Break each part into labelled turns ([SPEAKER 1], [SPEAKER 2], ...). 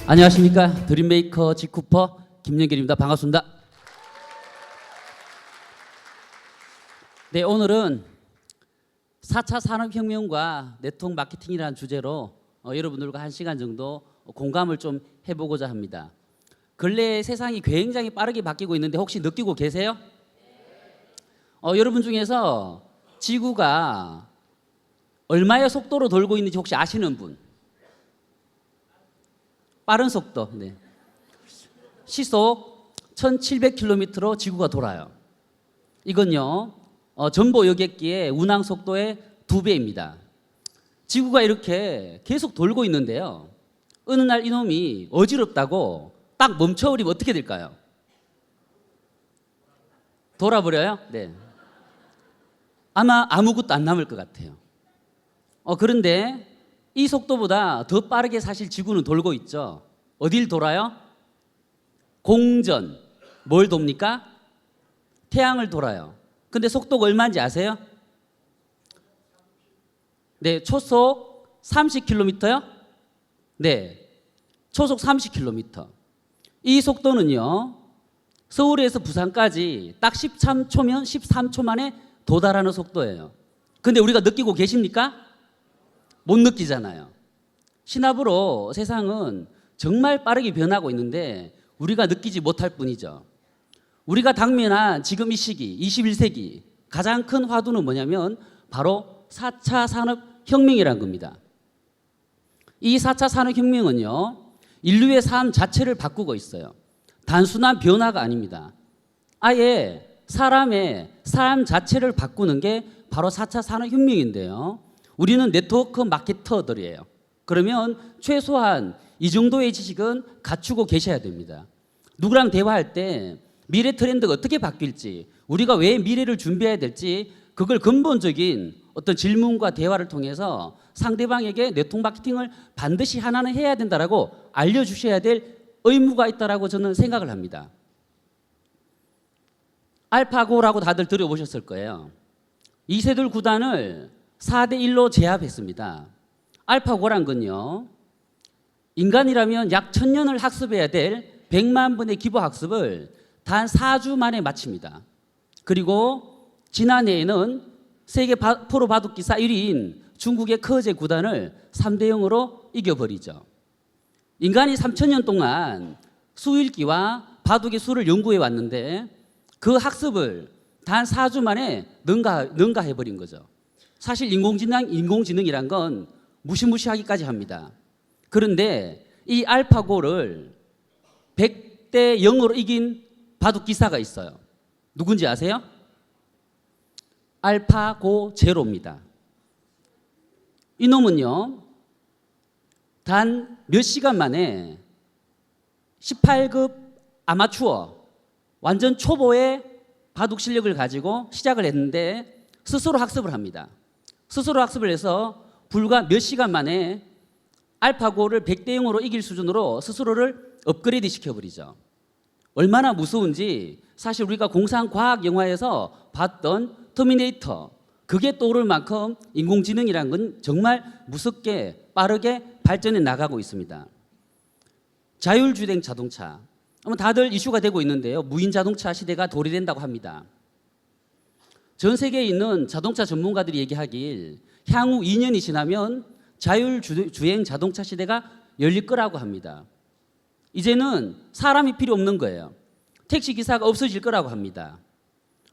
[SPEAKER 1] 안녕하십니까. 드림메이커 지쿠퍼 김영길입니다. 반갑습니다. 네, 오늘은 4차 산업혁명과 네트워크 마케팅이라는 주제로 여러분들과 1시간 정도 공감을 좀 해보고자 합니다. 근래 세상이 굉장히 빠르게 바뀌고 있는데 혹시 느끼고 계세요? 여러분 중에서 지구가 얼마의 속도로 돌고 있는지 혹시 아시는 분? 빠른 속도, 네. 시속 1700km로 지구가 돌아요. 이건요, 전보 여객기의 운항 속도의 2배입니다. 지구가 이렇게 계속 돌고 있는데요. 어느 날 이놈이 어지럽다고 딱 멈춰버리면 어떻게 될까요? 돌아버려요? 네. 아마 아무것도 안 남을 것 같아요. 그런데 이 속도보다 더 빠르게 사실 지구는 돌고 있죠. 어딜 돌아요? 공전. 뭘 돕니까? 태양을 돌아요. 근데 속도가 얼마인지 아세요? 네, 초속 30km요? 네, 초속 30km. 이 속도는요, 서울에서 부산까지 딱 13초면 13초 만에 도달하는 속도예요. 근데 우리가 느끼고 계십니까? 못 느끼잖아요. 신압으로 세상은 정말 빠르게 변하고 있는데 우리가 느끼지 못할 뿐이죠. 우리가 당면한 지금 이 시기, 21세기 가장 큰 화두는 뭐냐면 바로 4차 산업혁명이라는 겁니다. 이 4차 산업혁명은요, 인류의 삶 자체를 바꾸고 있어요. 단순한 변화가 아닙니다. 아예 사람의 삶 자체를 바꾸는 게 바로 4차 산업혁명인데요. 우리는 네트워크 마케터들이에요. 그러면 최소한 이 정도의 지식은 갖추고 계셔야 됩니다. 누구랑 대화할 때 미래 트렌드가 어떻게 바뀔지, 우리가 왜 미래를 준비해야 될지, 그걸 근본적인 어떤 질문과 대화를 통해서 상대방에게 네트워크 마케팅을 반드시 하나는 해야 된다라고 알려주셔야 될 의무가 있다라고 저는 생각을 합니다. 알파고라고 다들 들어보셨을 거예요. 이세돌 구단을 4대1로 제압했습니다. 알파고란 건요, 인간이라면 약 1000년을 학습해야 될 100만 번의 기보 학습을 단 4주 만에 마칩니다. 그리고 지난해에는 세계 프로 바둑기사 1위인 중국의 커제 구단을 3대0으로 이겨버리죠. 인간이 3000년 동안 수읽기와 바둑의 수를 연구해 왔는데 그 학습을 단 4주 만에 능가해버린 거죠. 사실 인공지능이란 건 무시무시하기까지 합니다. 그런데 이 알파고를 100대 0으로 이긴 바둑기사가 있어요. 누군지 아세요? 알파고 제로입니다. 이놈은요, 단 몇 시간 만에 18급 아마추어, 완전 초보의 바둑 실력을 가지고 시작을 했는데 스스로 학습을 합니다. 스스로 학습을 해서 불과 몇 시간 만에 알파고를 100대 0으로 이길 수준으로 스스로를 업그레이드 시켜버리죠. 얼마나 무서운지 사실 우리가 공상과학 영화에서 봤던 터미네이터, 그게 떠오를 만큼 인공지능이라는 건 정말 무섭게 빠르게 발전해 나가고 있습니다. 자율주행 자동차, 다들 이슈가 되고 있는데요. 무인 자동차 시대가 도래된다고 합니다. 전 세계에 있는 자동차 전문가들이 얘기하길 향후 2년이 지나면 자율주행 자동차 시대가 열릴 거라고 합니다. 이제는 사람이 필요 없는 거예요. 택시기사가 없어질 거라고 합니다.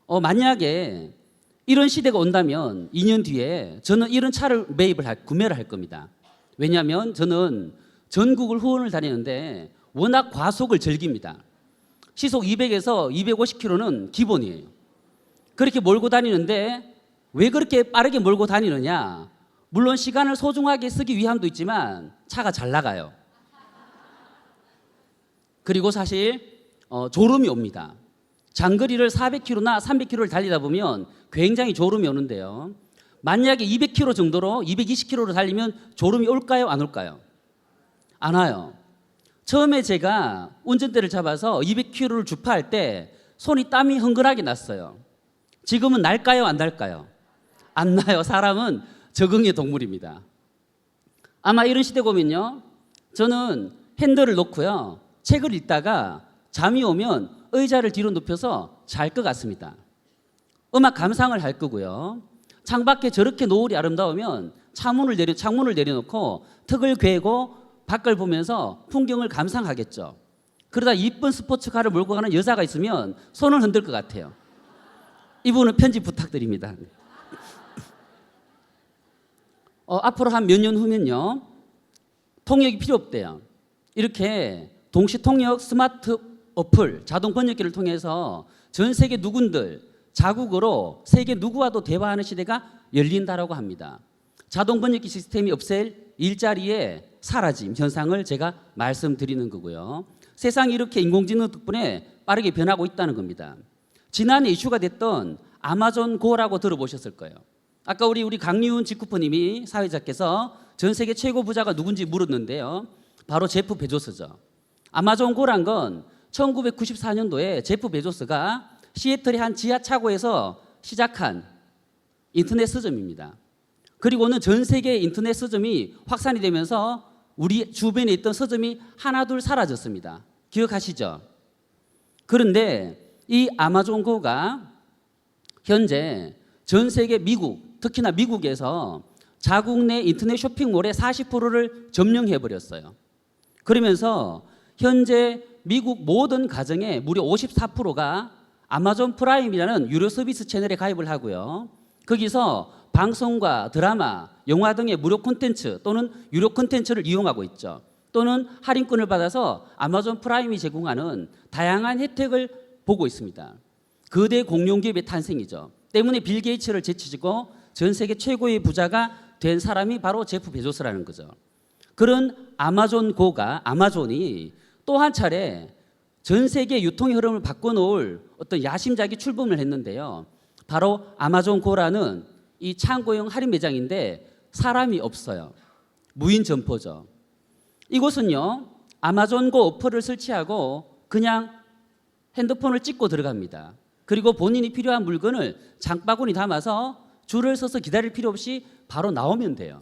[SPEAKER 1] 만약에 이런 시대가 온다면 2년 뒤에 저는 이런 차를 구매를 할 겁니다. 왜냐하면 저는 전국을 후원을 다니는데 워낙 과속을 즐깁니다. 시속 200에서 250km는 기본이에요. 그렇게 몰고 다니는데 왜 그렇게 빠르게 몰고 다니느냐? 물론 시간을 소중하게 쓰기 위함도 있지만 차가 잘 나가요. 그리고 사실 졸음이 옵니다. 장거리를 400km나 300km를 달리다 보면 굉장히 졸음이 오는데요. 만약에 200km 정도로 220km로 달리면 졸음이 올까요? 안 올까요? 안 와요. 처음에 제가 운전대를 잡아서 200km를 주파할 때 손이 땀이 흥건하게 났어요. 지금은 날까요? 안 날까요? 안 나요. 사람은 적응의 동물입니다. 아마 이런 시대 오면요, 저는 핸들을 놓고요. 책을 읽다가 잠이 오면 의자를 뒤로 눕혀서 잘 것 같습니다. 음악 감상을 할 거고요. 창밖에 저렇게 노을이 아름다우면 창문을 내려놓고 턱을 괴고 밖을 보면서 풍경을 감상하겠죠. 그러다 이쁜 스포츠카를 몰고 가는 여자가 있으면 손을 흔들 것 같아요. 이분은 편집 부탁드립니다. 앞으로 한 몇 년 후면요, 통역이 필요 없대요. 이렇게 동시 통역 스마트 어플, 자동 번역기를 통해서 전 세계 누군들 자국어로 세계 누구와도 대화하는 시대가 열린다라고 합니다. 자동 번역기 시스템이 없앨 일자리의 사라짐 현상을 제가 말씀드리는 거고요. 세상이 이렇게 인공지능 덕분에 빠르게 변하고 있다는 겁니다. 지난해 이슈가 됐던 아마존 고라고 들어보셨을 거예요. 아까 우리 강유훈 직구퍼님이 사회자께서 전 세계 최고 부자가 누군지 물었는데요. 바로 제프 베조스죠. 아마존 고란 건 1994년도에 제프 베조스가 시애틀의 한 지하차고에서 시작한 인터넷 서점입니다. 그리고는 전 세계 인터넷 서점이 확산이 되면서 우리 주변에 있던 서점이 하나둘 사라졌습니다. 기억하시죠? 그런데 이 아마존 고가 현재 전 세계 미국, 특히나 미국에서 자국 내 인터넷 쇼핑몰의 40%를 점령해 버렸어요. 그러면서 현재 미국 모든 가정의 무려 54%가 아마존 프라임이라는 유료 서비스 채널에 가입을 하고요. 거기서 방송과 드라마, 영화 등의 무료 콘텐츠 또는 유료 콘텐츠를 이용하고 있죠. 또는 할인권을 받아서 아마존 프라임이 제공하는 다양한 혜택을 보고 있습니다. 거대 공룡기업의 탄생이죠. 때문에 빌 게이츠를 제치고 전 세계 최고의 부자가 된 사람이 바로 제프 베조스라는 거죠. 그런 아마존 고가, 아마존이 또 한 차례 전 세계 유통의 흐름을 바꿔놓을 어떤 야심작이 출범을 했는데요. 바로 아마존 고라는 이 창고형 할인 매장인데 사람이 없어요. 무인 점포죠. 이곳은요, 아마존 고 어플을 설치하고 그냥 핸드폰을 찍고 들어갑니다. 그리고 본인이 필요한 물건을 장바구니 담아서 줄을 서서 기다릴 필요 없이 바로 나오면 돼요.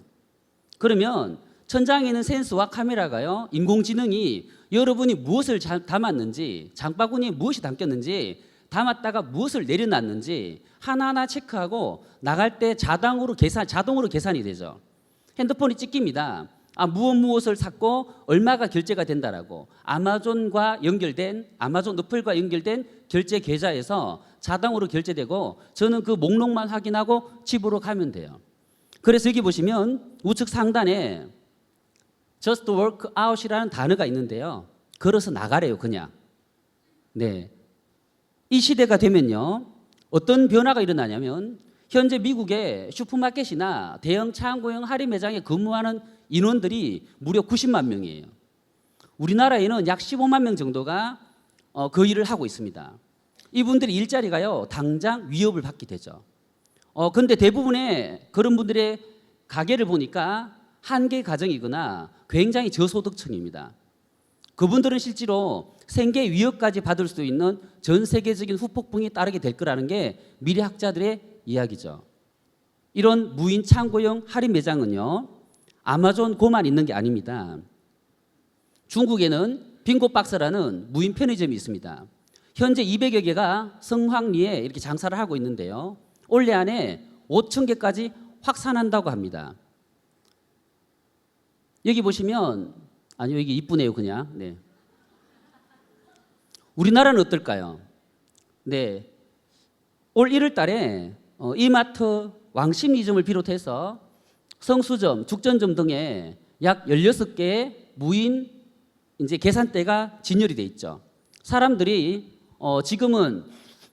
[SPEAKER 1] 그러면 천장에 있는 센서와 카메라가요, 인공지능이 여러분이 무엇을 담았는지, 장바구니에 무엇이 담겼는지, 담았다가 무엇을 내려놨는지 하나하나 체크하고 나갈 때 자동으로 계산이 되죠. 핸드폰이 찍힙니다. 무엇을 샀고 얼마가 결제가 된다라고 아마존 어플과 연결된 결제 계좌에서 자동으로 결제되고 저는 그 목록만 확인하고 집으로 가면 돼요. 그래서 여기 보시면 우측 상단에 Just work out이라는 단어가 있는데요. 걸어서 나가래요, 그냥. 네. 이 시대가 되면요, 어떤 변화가 일어나냐면 현재 미국의 슈퍼마켓이나 대형 창고형 할인 매장에 근무하는 인원들이 무려 90만 명이에요. 우리나라에는 약 15만 명 정도가 그 일을 하고 있습니다. 이분들의 일자리가요, 당장 위협을 받게 되죠. 근데 대부분의 그런 분들의 가게를 보니까 한 개 가정이거나 굉장히 저소득층입니다. 그분들은 실제로 생계 위협까지 받을 수 있는 전 세계적인 후폭풍이 따르게 될 거라는 게 미래학자들의 이야기죠. 이런 무인 창고형 할인 매장은요, 아마존 고만 있는 게 아닙니다. 중국에는 빙고박스라는 무인 편의점이 있습니다. 현재 200여 개가 성황리에 이렇게 장사를 하고 있는데요. 올해 안에 5천 개까지 확산한다고 합니다. 여기 보시면, 여기 이쁘네요, 그냥. 네. 우리나라는 어떨까요? 네. 올 1월 달에 이마트, 왕십리점을 비롯해서 성수점, 죽전점 등에 약 16개의 무인 계산대가 진열이 돼 있죠. 사람들이 지금은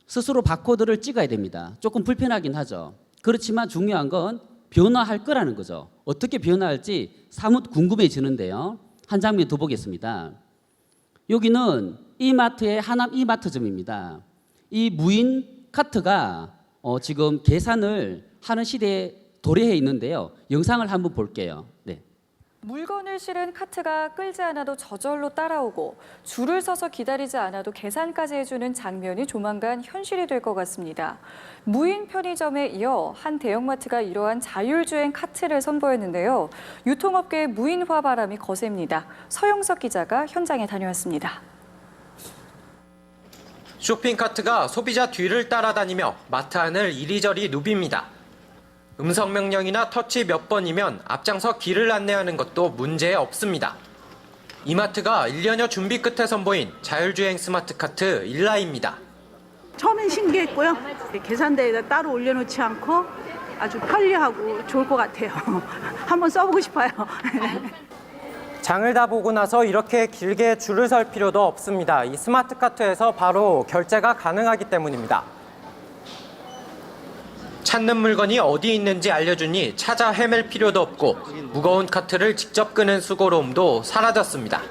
[SPEAKER 1] 스스로 바코드를 찍어야 됩니다. 조금 불편하긴 하죠. 그렇지만 중요한 건 변화할 거라는 거죠. 어떻게 변화할지 사뭇 궁금해지는데요. 한 장면 더 보겠습니다. 여기는 이마트의 하남 이마트점입니다. 이 무인 카트가 지금 계산을 하는 시대에 도래해 있는데요. 영상을 한번 볼게요. 네.
[SPEAKER 2] 물건을 실은 카트가 끌지 않아도 저절로 따라오고 줄을 서서 기다리지 않아도 계산까지 해주는 장면이 조만간 현실이 될 것 같습니다. 무인 편의점에 이어 한 대형마트가 이러한 자율주행 카트를 선보였는데요. 유통업계의 무인화 바람이 거셉니다. 서영석 기자가 현장에 다녀왔습니다.
[SPEAKER 3] 쇼핑카트가 소비자 뒤를 따라다니며 마트 안을 이리저리 누빕니다. 음성 명령이나 터치 몇 번이면 앞장서 길을 안내하는 것도 문제 없습니다. 이마트가 1년여 준비 끝에 선보인 자율주행 스마트카트 일라입니다.
[SPEAKER 4] 처음엔 신기했고요. 계산대에다 따로 올려놓지 않고 아주 편리하고 좋을 것 같아요. 한번 써보고 싶어요.
[SPEAKER 3] 장을 다 보고 나서 이렇게 길게 줄을 설 필요도 없습니다. 이 스마트카트에서 바로 결제가 가능하기 때문입니다. 찾는 물건이 어디 있는지 알려주니 찾아 헤맬 필요도 없고 무거운 카트를 직접 끄는 수고로움도 사라졌습니다.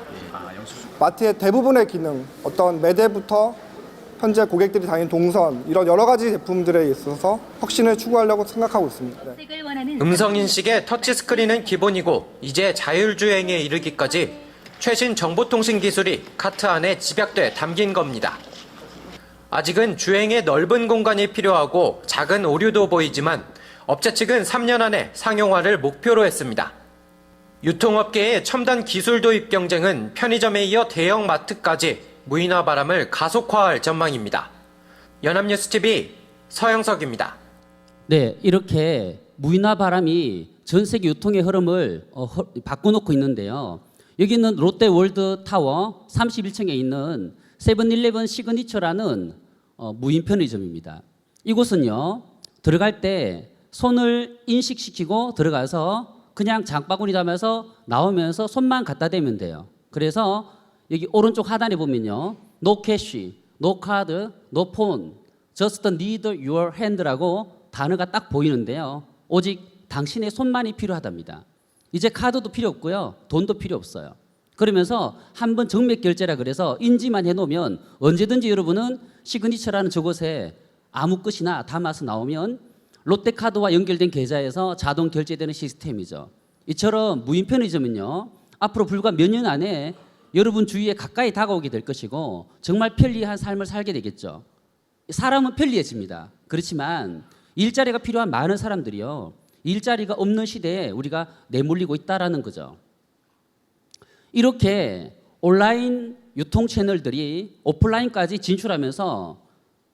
[SPEAKER 5] 마트의 대부분의 기능, 어떤 매대부터 현재 고객들이 다니는 동선 이런 여러 가지 제품들에 있어서 혁신을 추구하려고 생각하고 있습니다.
[SPEAKER 3] 음성인식의 터치스크린은 기본이고 이제 자율주행에 이르기까지 최신 정보통신 기술이 카트 안에 집약돼 담긴 겁니다. 아직은 주행에 넓은 공간이 필요하고 작은 오류도 보이지만 업체 측은 3년 안에 상용화를 목표로 했습니다. 유통업계의 첨단 기술 도입 경쟁은 편의점에 이어 대형 마트까지 무인화 바람을 가속화할 전망입니다. 연합뉴스TV 서영석입니다.
[SPEAKER 1] 네, 이렇게 무인화 바람이 전 세계 유통의 흐름을 바꿔놓고 있는데요. 여기는 롯데월드타워 31층에 있는 세븐일레븐 시그니처라는 무인 편의점입니다. 이곳은요, 들어갈 때 손을 인식시키고 들어가서 그냥 장바구니 담아서 나오면서 손만 갖다 대면 돼요. 그래서 여기 오른쪽 하단에 보면요, No cash, No card, No phone, just need your hand라고 단어가 딱 보이는데요. 오직 당신의 손만이 필요하답니다. 이제 카드도 필요 없고요, 돈도 필요 없어요. 그러면서 한번 정맥 결제라 그래서 인지만 해놓으면 언제든지 여러분은 시그니처라는 저곳에 아무 것이나 담아서 나오면 롯데카드와 연결된 계좌에서 자동 결제되는 시스템이죠. 이처럼 무인 편의점은요, 앞으로 불과 몇 년 안에 여러분 주위에 가까이 다가오게 될 것이고 정말 편리한 삶을 살게 되겠죠. 사람은 편리해집니다. 그렇지만 일자리가 필요한 많은 사람들이요, 일자리가 없는 시대에 우리가 내몰리고 있다는 거죠. 이렇게 온라인 유통 채널들이 오프라인까지 진출하면서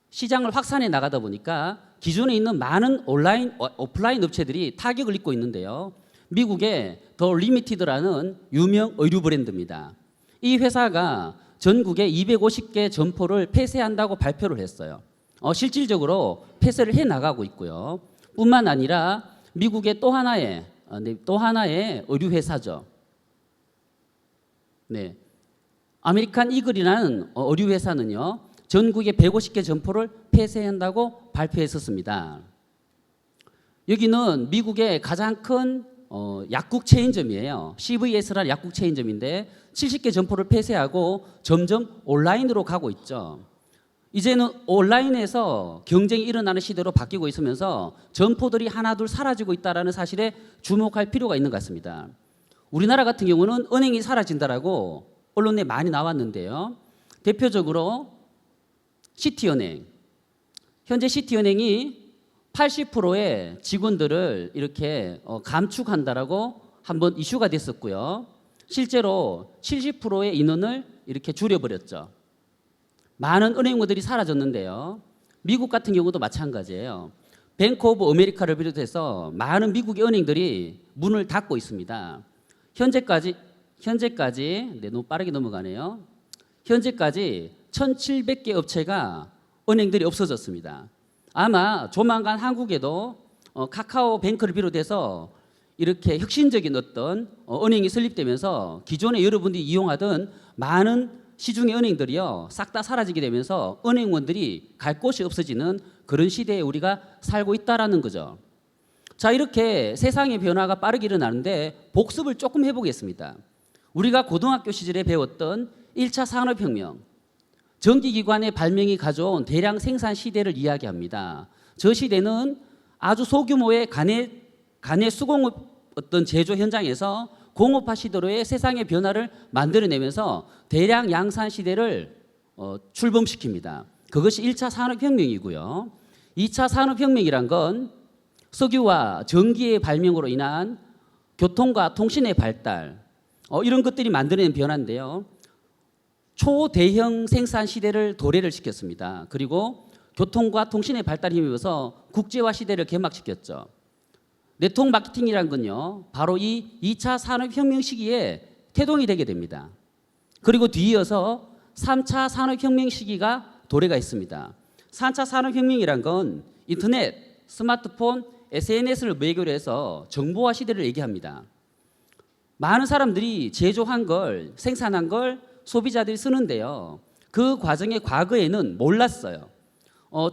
[SPEAKER 1] 시장을 확산해 나가다 보니까 기존에 있는 많은 오프라인 업체들이 타격을 입고 있는데요. 미국의 더 리미티드라는 유명 의류 브랜드입니다. 이 회사가 전국에 250개 점포를 폐쇄한다고 발표를 했어요. 실질적으로 폐쇄를 해 나가고 있고요. 뿐만 아니라 미국의 또 하나의 의류 회사죠. 네, 아메리칸 이글이라는 의류 회사는요, 전국에 150개 점포를 폐쇄한다고 발표했었습니다. 여기는 미국의 가장 큰 약국 체인점이에요. CVS라는 약국 체인점인데 70개 점포를 폐쇄하고 점점 온라인으로 가고 있죠. 이제는 온라인에서 경쟁이 일어나는 시대로 바뀌고 있으면서 점포들이 하나둘 사라지고 있다는 사실에 주목할 필요가 있는 것 같습니다. 우리나라 같은 경우는 은행이 사라진다라고 언론에 많이 나왔는데요. 대표적으로 시티은행. 현재 시티은행이 80%의 직원들을 이렇게 감축한다라고 한번 이슈가 됐었고요. 실제로 70%의 인원을 이렇게 줄여버렸죠. 많은 은행들이 사라졌는데요. 미국 같은 경우도 마찬가지예요. 뱅크 오브 아메리카를 비롯해서 많은 미국의 은행들이 문을 닫고 있습니다. 현재까지 너무 빠르게 넘어가네요. 현재까지 1,700개 업체가 은행들이 없어졌습니다. 아마 조만간 한국에도 카카오뱅크를 비롯해서 이렇게 혁신적인 어떤 은행이 설립되면서 기존에 여러분들이 이용하던 많은 시중의 은행들이요, 싹 다 사라지게 되면서 은행원들이 갈 곳이 없어지는 그런 시대에 우리가 살고 있다라는 거죠. 자, 이렇게 세상의 변화가 빠르게 일어나는데 복습을 조금 해보겠습니다. 우리가 고등학교 시절에 배웠던 1차 산업혁명, 전기기관의 발명이 가져온 대량 생산 시대를 이야기합니다. 저 시대는 아주 소규모의 간의 수공업 어떤 제조 현장에서 공업화 시대로의 세상의 변화를 만들어내면서 대량 양산 시대를 출범시킵니다. 그것이 1차 산업혁명이고요. 2차 산업혁명이란 건 석유와 전기의 발명으로 인한 교통과 통신의 발달, 이런 것들이 만들어낸 변화인데요. 초대형 생산 시대를 도래를 시켰습니다. 그리고 교통과 통신의 발달에 힘입어서 국제화 시대를 개막시켰죠. 네트워크 마케팅이란 건요, 바로 이 2차 산업혁명 시기에 태동이 되게 됩니다. 그리고 뒤이어서 3차 산업혁명 시기가 도래가 있습니다. 3차 산업혁명이란 건 인터넷, 스마트폰, SNS를 매개로 해서 정보화 시대를 얘기합니다. 많은 사람들이 제조한 걸, 생산한 걸 소비자들이 쓰는데요. 그 과정에 과거에는 몰랐어요.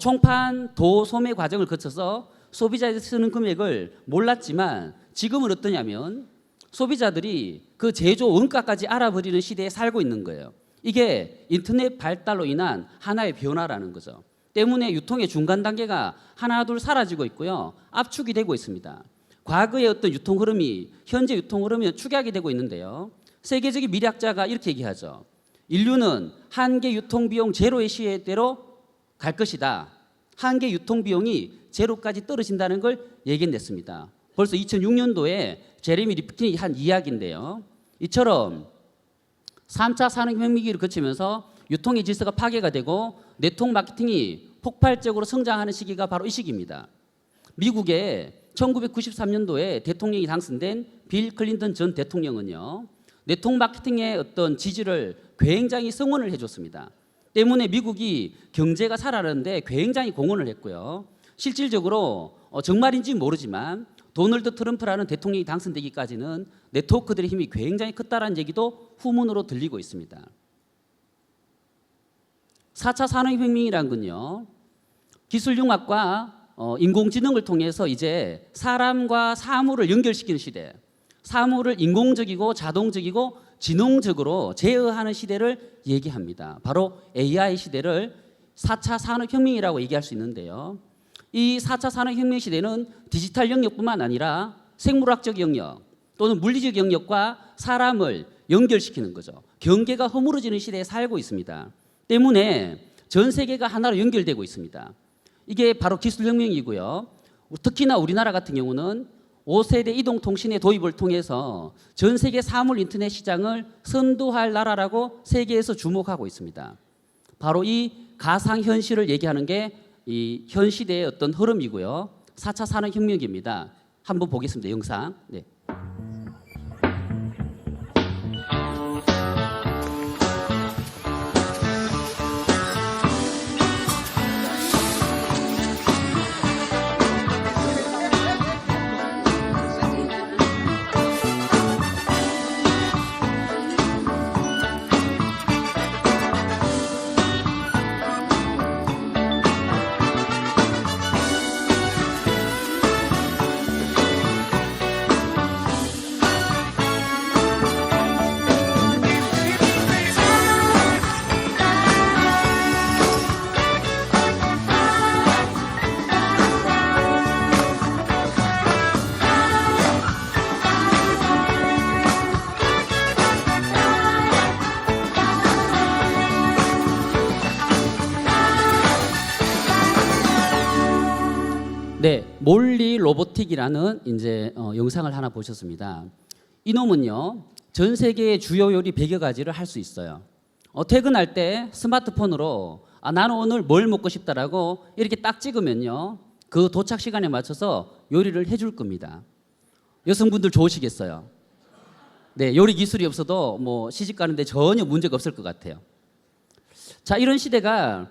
[SPEAKER 1] 총판 도소매 과정을 거쳐서 소비자들이 쓰는 금액을 몰랐지만 지금은 어떠냐면 소비자들이 그 제조 원가까지 알아버리는 시대에 살고 있는 거예요. 이게 인터넷 발달로 인한 하나의 변화라는 거죠. 때문에 유통의 중간 단계가 하나둘 사라지고 있고요. 압축이 되고 있습니다. 과거의 어떤 유통 흐름이 현재 유통 흐름이 축약이 되고 있는데요. 세계적인 미래학자가 이렇게 얘기하죠. 인류는 한계 유통 비용 제로의 시대로 갈 것이다. 한계 유통 비용이 제로까지 떨어진다는 걸 예견했습니다. 벌써 2006년도에 제레미 리프킨이 한 이야기인데요. 이처럼 3차 산업혁명기를 거치면서 유통의 질서가 파괴가 되고 네트워크 마케팅이 폭발적으로 성장하는 시기가 바로 이 시기입니다. 미국의 1993년도에 대통령이 당선된 빌 클린턴 전 대통령은요, 네트워크 마케팅의 어떤 지지를 굉장히 성원을 해줬습니다. 때문에 미국이 경제가 살아나는데 굉장히 공헌을 했고요. 실질적으로 정말인지 모르지만 도널드 트럼프라는 대통령이 당선되기까지는 네트워크들의 힘이 굉장히 컸다라는 얘기도 후문으로 들리고 있습니다. 4차 산업혁명이란 건요, 기술융합과 인공지능을 통해서 이제 사람과 사물을 연결시키는 시대, 사물을 인공적이고 자동적이고 지능적으로 제어하는 시대를 얘기합니다. 바로 AI 시대를 4차 산업혁명이라고 얘기할 수 있는데요. 이 4차 산업혁명 시대는 디지털 영역뿐만 아니라 생물학적 영역 또는 물리적 영역과 사람을 연결시키는 거죠. 경계가 허물어지는 시대에 살고 있습니다. 때문에 전 세계가 하나로 연결되고 있습니다. 이게 바로 기술혁명이고요. 특히나 우리나라 같은 경우는 5세대 이동통신의 도입을 통해서 전 세계 사물 인터넷 시장을 선도할 나라라고 세계에서 주목하고 있습니다. 바로 이 가상현실을 얘기하는 게 이 현 시대의 어떤 흐름이고요. 4차 산업혁명입니다. 한번 보겠습니다. 영상. 네. 네, 몰리 로보틱이라는 이제 영상을 하나 보셨습니다. 이놈은요, 전 세계의 주요 요리 100여 가지를 할 수 있어요. 퇴근할 때 스마트폰으로 나는 오늘 뭘 먹고 싶다라고 이렇게 딱 찍으면요, 그 도착 시간에 맞춰서 요리를 해줄 겁니다. 여성분들 좋으시겠어요? 네, 요리 기술이 없어도 뭐 시집 가는데 전혀 문제가 없을 것 같아요. 자, 이런 시대가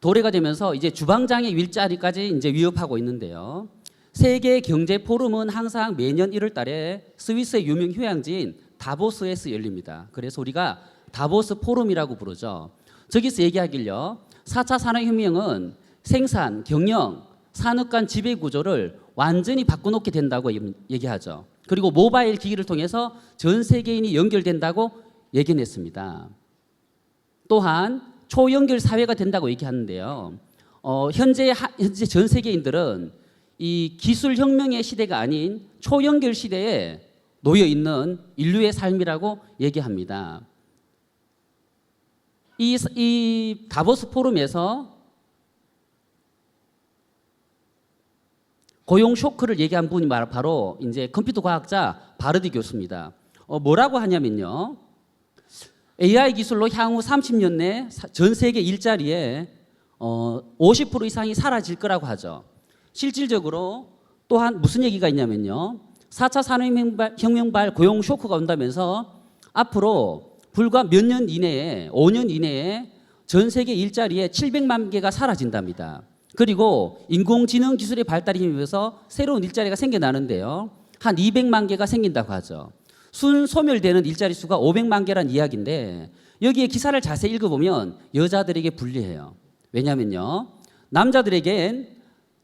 [SPEAKER 1] 도래가 되면서 이제 주방장의 일자리까지 이제 위협하고 있는데요. 세계 경제 포럼은 항상 매년 1월 달에 스위스의 유명 휴양지인 다보스에서 열립니다. 그래서 우리가 다보스 포럼이라고 부르죠. 저기서 얘기하길요, 4차 산업혁명은 생산, 경영, 산업 간 지배 구조를 완전히 바꿔놓게 된다고 얘기하죠. 그리고 모바일 기기를 통해서 전 세계인이 연결된다고 예견했습니다. 또한 초연결 사회가 된다고 얘기하는데요. 현재 전 세계인들은 이 기술 혁명의 시대가 아닌 초연결 시대에 놓여 있는 인류의 삶이라고 얘기합니다. 이 다보스 포럼에서 고용 쇼크를 얘기한 분이 바로 이제 컴퓨터 과학자 바르디 교수입니다. 뭐라고 하냐면요. AI 기술로 향후 30년 내 전 세계 일자리에 50% 이상이 사라질 거라고 하죠. 실질적으로 또한 무슨 얘기가 있냐면요. 4차 산업혁명발 고용 쇼크가 온다면서 앞으로 불과 몇 년 이내에 5년 이내에 전 세계 일자리에 700만 개가 사라진답니다. 그리고 인공지능 기술의 발달에 힘입어서 새로운 일자리가 생겨나는데요. 한 200만 개가 생긴다고 하죠. 순소멸되는 일자리 수가 500만 개란 이야기인데 여기에 기사를 자세히 읽어보면 여자들에게 불리해요. 왜냐면요. 남자들에겐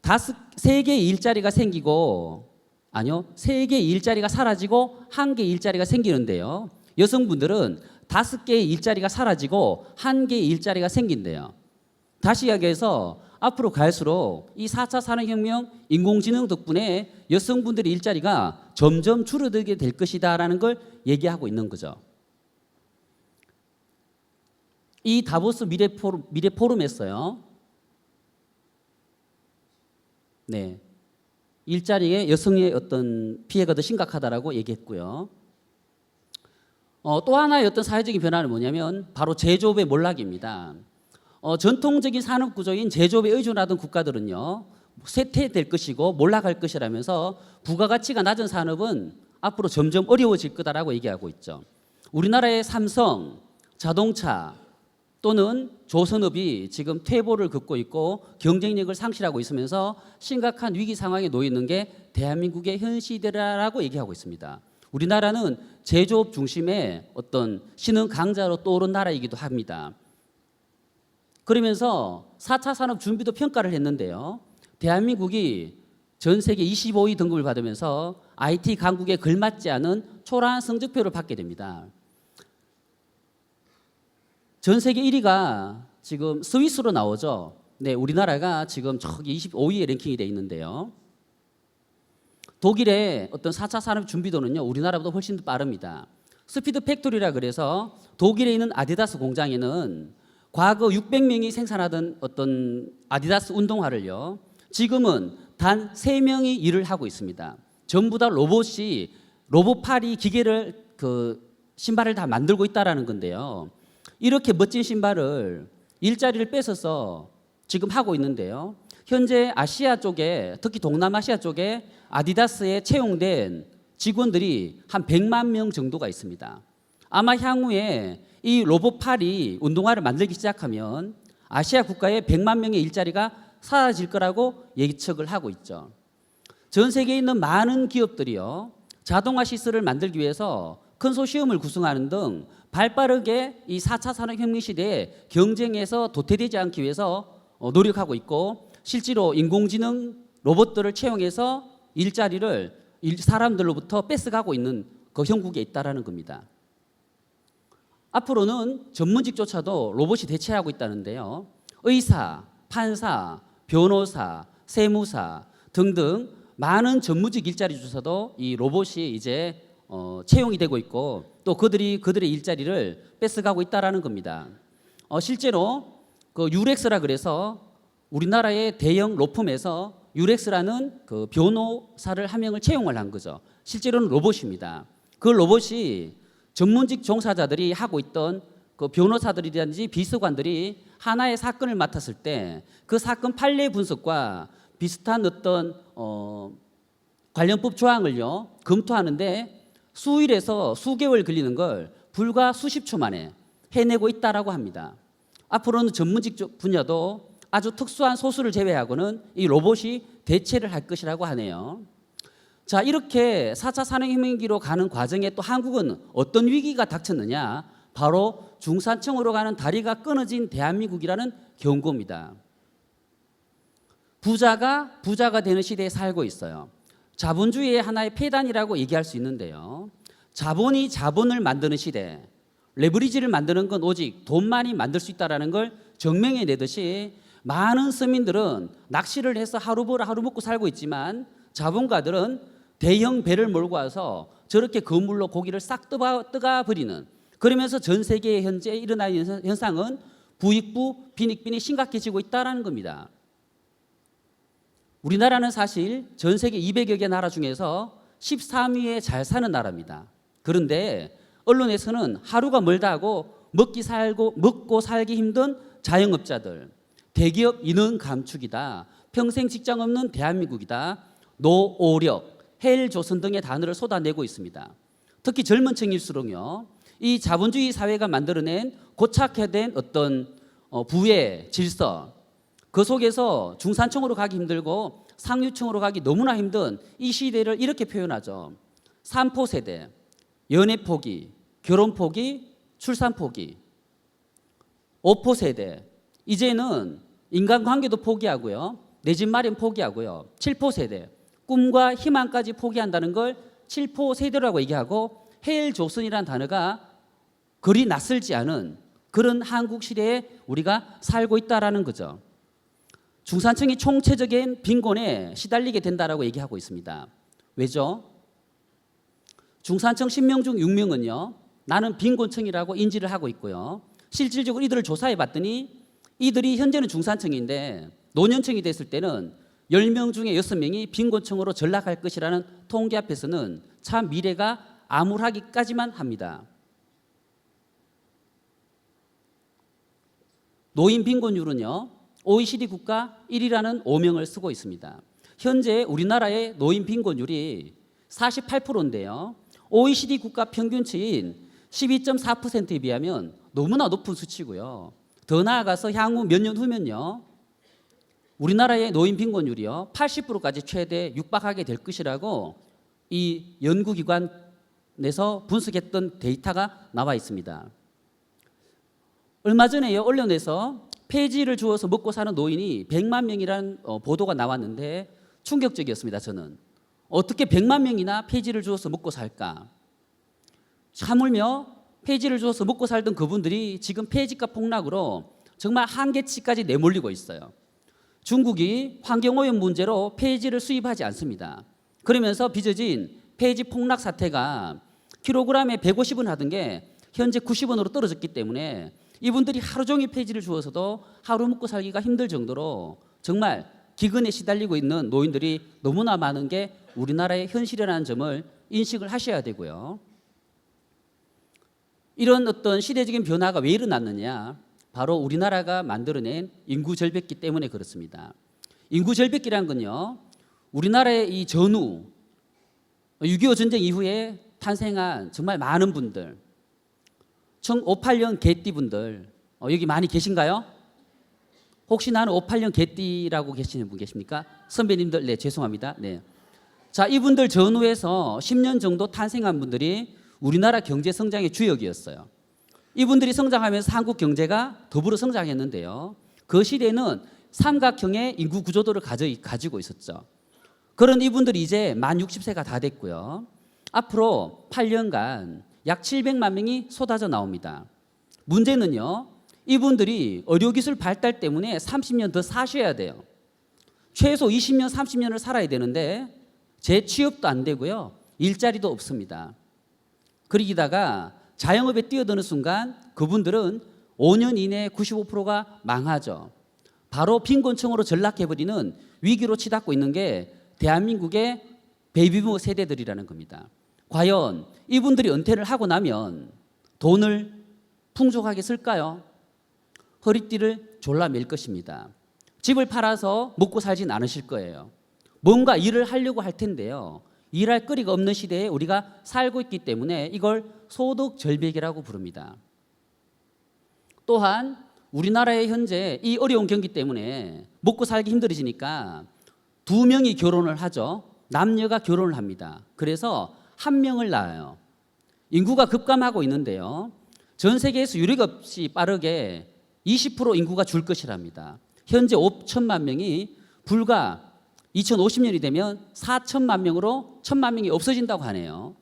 [SPEAKER 1] 3개의 일자리가 생기고 아니요. 3개의 일자리가 사라지고 1개의 일자리가 생기는데요. 여성분들은 5개의 일자리가 사라지고 1개의 일자리가 생긴대요. 다시 이야기해서 앞으로 갈수록 이 4차 산업혁명 인공지능 덕분에 여성분들의 일자리가 점점 줄어들게 될 것이다라는 걸 얘기하고 있는 거죠. 이 다보스 미래 포럼에서요. 네. 일자리에 여성의 어떤 피해가 더 심각하다라고 얘기했고요. 또 하나의 어떤 사회적인 변화는 뭐냐면 바로 제조업의 몰락입니다. 전통적인 산업 구조인 제조업에 의존하던 국가들은요. 쇠퇴될 것이고 몰락할 것이라면서 부가가치가 낮은 산업은 앞으로 점점 어려워질 거다라고 얘기하고 있죠. 우리나라의 삼성, 자동차 또는 조선업이 지금 퇴보를 겪고 있고 경쟁력을 상실하고 있으면서 심각한 위기 상황에 놓여 있는 게 대한민국의 현실이라고 얘기하고 있습니다. 우리나라는 제조업 중심의 어떤 신흥 강자로 떠오른 나라이기도 합니다. 그러면서 4차 산업 준비도 평가를 했는데요. 대한민국이 전 세계 25위 등급을 받으면서 IT 강국에 걸맞지 않은 초라한 성적표를 받게 됩니다. 전 세계 1위가 지금 스위스로 나오죠. 네, 우리나라가 지금 저기 25위에 랭킹이 되어 있는데요. 독일의 어떤 4차 산업 준비도는요, 우리나라보다 훨씬 더 빠릅니다. 스피드 팩토리라 그래서 독일에 있는 아디다스 공장에는 과거 600명이 생산하던 어떤 아디다스 운동화를요, 지금은 단 3명이 일을 하고 있습니다. 전부 다 로봇팔이 기계를 신발을 다 만들고 있다라는 건데요. 이렇게 멋진 신발을 일자리를 뺏어서 지금 하고 있는데요. 현재 아시아 쪽에, 특히 동남아시아 쪽에 아디다스에 채용된 직원들이 한 100만 명 정도가 있습니다. 아마 향후에 이 로봇팔이 운동화를 만들기 시작하면 아시아 국가의 100만 명의 일자리가 사라질 거라고 예측을 하고 있죠. 전 세계에 있는 많은 기업들이요, 자동화 시설을 만들기 위해서 컨소시엄을 구성하는 등 발빠르게 이 4차 산업혁명 시대에 경쟁에서 도태되지 않기 위해서 노력하고 있고, 실제로 인공지능 로봇들을 채용해서 일자리를 사람들로부터 뺏어가고 있는 그 형국에 있다라는 겁니다. 앞으로는 전문직조차도 로봇이 대체하고 있다는데요. 의사, 판사, 변호사, 세무사 등등 많은 전문직 일자리조차도 이 로봇이 이제 채용이 되고 있고, 또 그들의 일자리를 뺏어가고 있다라는 겁니다. 실제로 그 유렉스라 그래서 우리나라의 대형 로펌에서 유렉스라는 그 변호사를 한 명을 채용을 한 거죠. 실제로는 로봇입니다. 그 로봇이 전문직 종사자들이 하고 있던 그 변호사들이라든지 비서관들이 하나의 사건을 맡았을 때 그 사건 판례 분석과 비슷한 어떤 관련법 조항을요 검토하는데 수일에서 수개월 걸리는 걸 불과 수십 초 만에 해내고 있다라고 합니다. 앞으로는 전문직 분야도 아주 특수한 소수를 제외하고는 이 로봇이 대체를 할 것이라고 하네요. 자, 이렇게 4차 산업혁명기로 가는 과정에 또 한국은 어떤 위기가 닥쳤느냐? 바로 중산층으로 가는 다리가 끊어진 대한민국이라는 경고입니다. 부자가 되는 시대에 살고 있어요. 자본주의의 하나의 폐단이라고 얘기할 수 있는데요. 자본이 자본을 만드는 시대, 레버리지를 만드는 건 오직 돈만이 만들 수 있다는 걸 증명해 내듯이 많은 서민들은 낚시를 해서 하루 벌어 하루 먹고 살고 있지만 자본가들은 대형 배를 몰고 와서 저렇게 그물로 고기를 싹 뜨가 버리는, 그러면서 전 세계에 현재 일어나는 현상은 부익부 빈익빈이 심각해지고 있다는 겁니다. 우리나라는 사실 전 세계 200여 개 나라 중에서 13위에 잘 사는 나라입니다. 그런데 언론에서는 하루가 멀다 하고 먹고 살기 힘든 자영업자들, 대기업 인원 감축이다, 평생 직장 없는 대한민국이다, 노오력, 헬조선 등의 단어를 쏟아내고 있습니다. 특히 젊은 층일수록요, 이 자본주의 사회가 만들어낸 고착화된 어떤 부의 질서, 그 속에서 중산층으로 가기 힘들고 상류층으로 가기 너무나 힘든 이 시대를 이렇게 표현하죠. 3포 세대, 연애 포기, 결혼 포기, 출산 포기. 5포 세대, 이제는 인간관계도 포기하고요, 내 집 마련 포기하고요. 7포 세대, 꿈과 희망까지 포기한다는 걸 7포 세대라고 얘기하고, 헬조선이라는 단어가 그리 낯설지 않은 그런 한국 시대에 우리가 살고 있다라는 거죠. 중산층이 총체적인 빈곤에 시달리게 된다라고 얘기하고 있습니다. 왜죠? 중산층 10명 중 6명은요, 나는 빈곤층이라고 인지를 하고 있고요. 실질적으로 이들을 조사해 봤더니 이들이 현재는 중산층인데 노년층이 됐을 때는 10명 중에 6명이 빈곤층으로 전락할 것이라는 통계 앞에서는 참 미래가 암울하기까지만 합니다. 노인 빈곤율은요, OECD 국가 1위라는 오명을 쓰고 있습니다. 현재 우리나라의 노인 빈곤율이 48%인데요. OECD 국가 평균치인 12.4%에 비하면 너무나 높은 수치고요. 더 나아가서 향후 몇 년 후면요, 우리나라의 노인 빈곤율이요 80%까지 최대 육박하게 될 것이라고 이 연구기관에서 분석했던 데이터가 나와 있습니다. 얼마 전에요, 언론에서 폐지를 주어서 먹고 사는 노인이 100만 명이라는 보도가 나왔는데 충격적이었습니다. 저는 어떻게 100만 명이나 폐지를 주어서 먹고 살까? 하물며 폐지를 주어서 먹고 살던 그분들이 지금 폐지가 폭락으로 정말 한계치까지 내몰리고 있어요. 중국이 환경오염 문제로 폐지를 수입하지 않습니다. 그러면서 빚어진 폐지 폭락 사태가 킬로그램에 150원 하던 게 현재 90원으로 떨어졌기 때문에 이분들이 하루 종일 폐지를 주어서도 하루 먹고 살기가 힘들 정도로 정말 기근에 시달리고 있는 노인들이 너무나 많은 게 우리나라의 현실이라는 점을 인식을 하셔야 되고요. 이런 어떤 시대적인 변화가 왜 일어났느냐? 바로 우리나라가 만들어낸 인구 절벽기 때문에 그렇습니다. 인구 절벽기란 건요, 우리나라의 이 전후 6.25 전쟁 이후에 탄생한 정말 많은 분들, 58년 개띠분들 여기 많이 계신가요? 혹시 나는 58년 개띠라고 계시는 분 계십니까? 선배님들, 네, 죄송합니다. 네. 자, 이분들 전후에서 10년 정도 탄생한 분들이 우리나라 경제 성장의 주역이었어요. 이분들이 성장하면서 한국 경제가 더불어 성장했는데요. 그 시대에는 삼각형의 인구 구조도를 가지고 있었죠. 그런 이분들이 이제 만 60세가 다 됐고요. 앞으로 8년간 약 700만 명이 쏟아져 나옵니다. 문제는요, 이분들이 의료기술 발달 때문에 30년 더 사셔야 돼요. 최소 20년, 30년을 살아야 되는데 재취업도 안 되고요, 일자리도 없습니다. 그러기다가 자영업에 뛰어드는 순간 그분들은 5년 이내에 95%가 망하죠. 바로 빈곤층으로 전락해버리는 위기로 치닫고 있는 게 대한민국의 베이비부머 세대들이라는 겁니다. 과연 이분들이 은퇴를 하고 나면 돈을 풍족하게 쓸까요? 허리띠를 졸라맬 것입니다. 집을 팔아서 먹고 살진 않으실 거예요. 뭔가 일을 하려고 할 텐데요, 일할 거리가 없는 시대에 우리가 살고 있기 때문에 이걸 소득 절벽이라고 부릅니다. 또한 우리나라의 현재 이 어려운 경기 때문에 먹고 살기 힘들어지니까 2명이 결혼을 하죠. 남녀가 결혼을 합니다. 그래서 1명을 낳아요. 인구가 급감하고 있는데요, 전 세계에서 유례 없이 빠르게 20% 인구가 줄 것이랍니다. 현재 5천만 명이 불과 2050년이 되면 4천만 명으로 1천만 명이 없어진다고 하네요.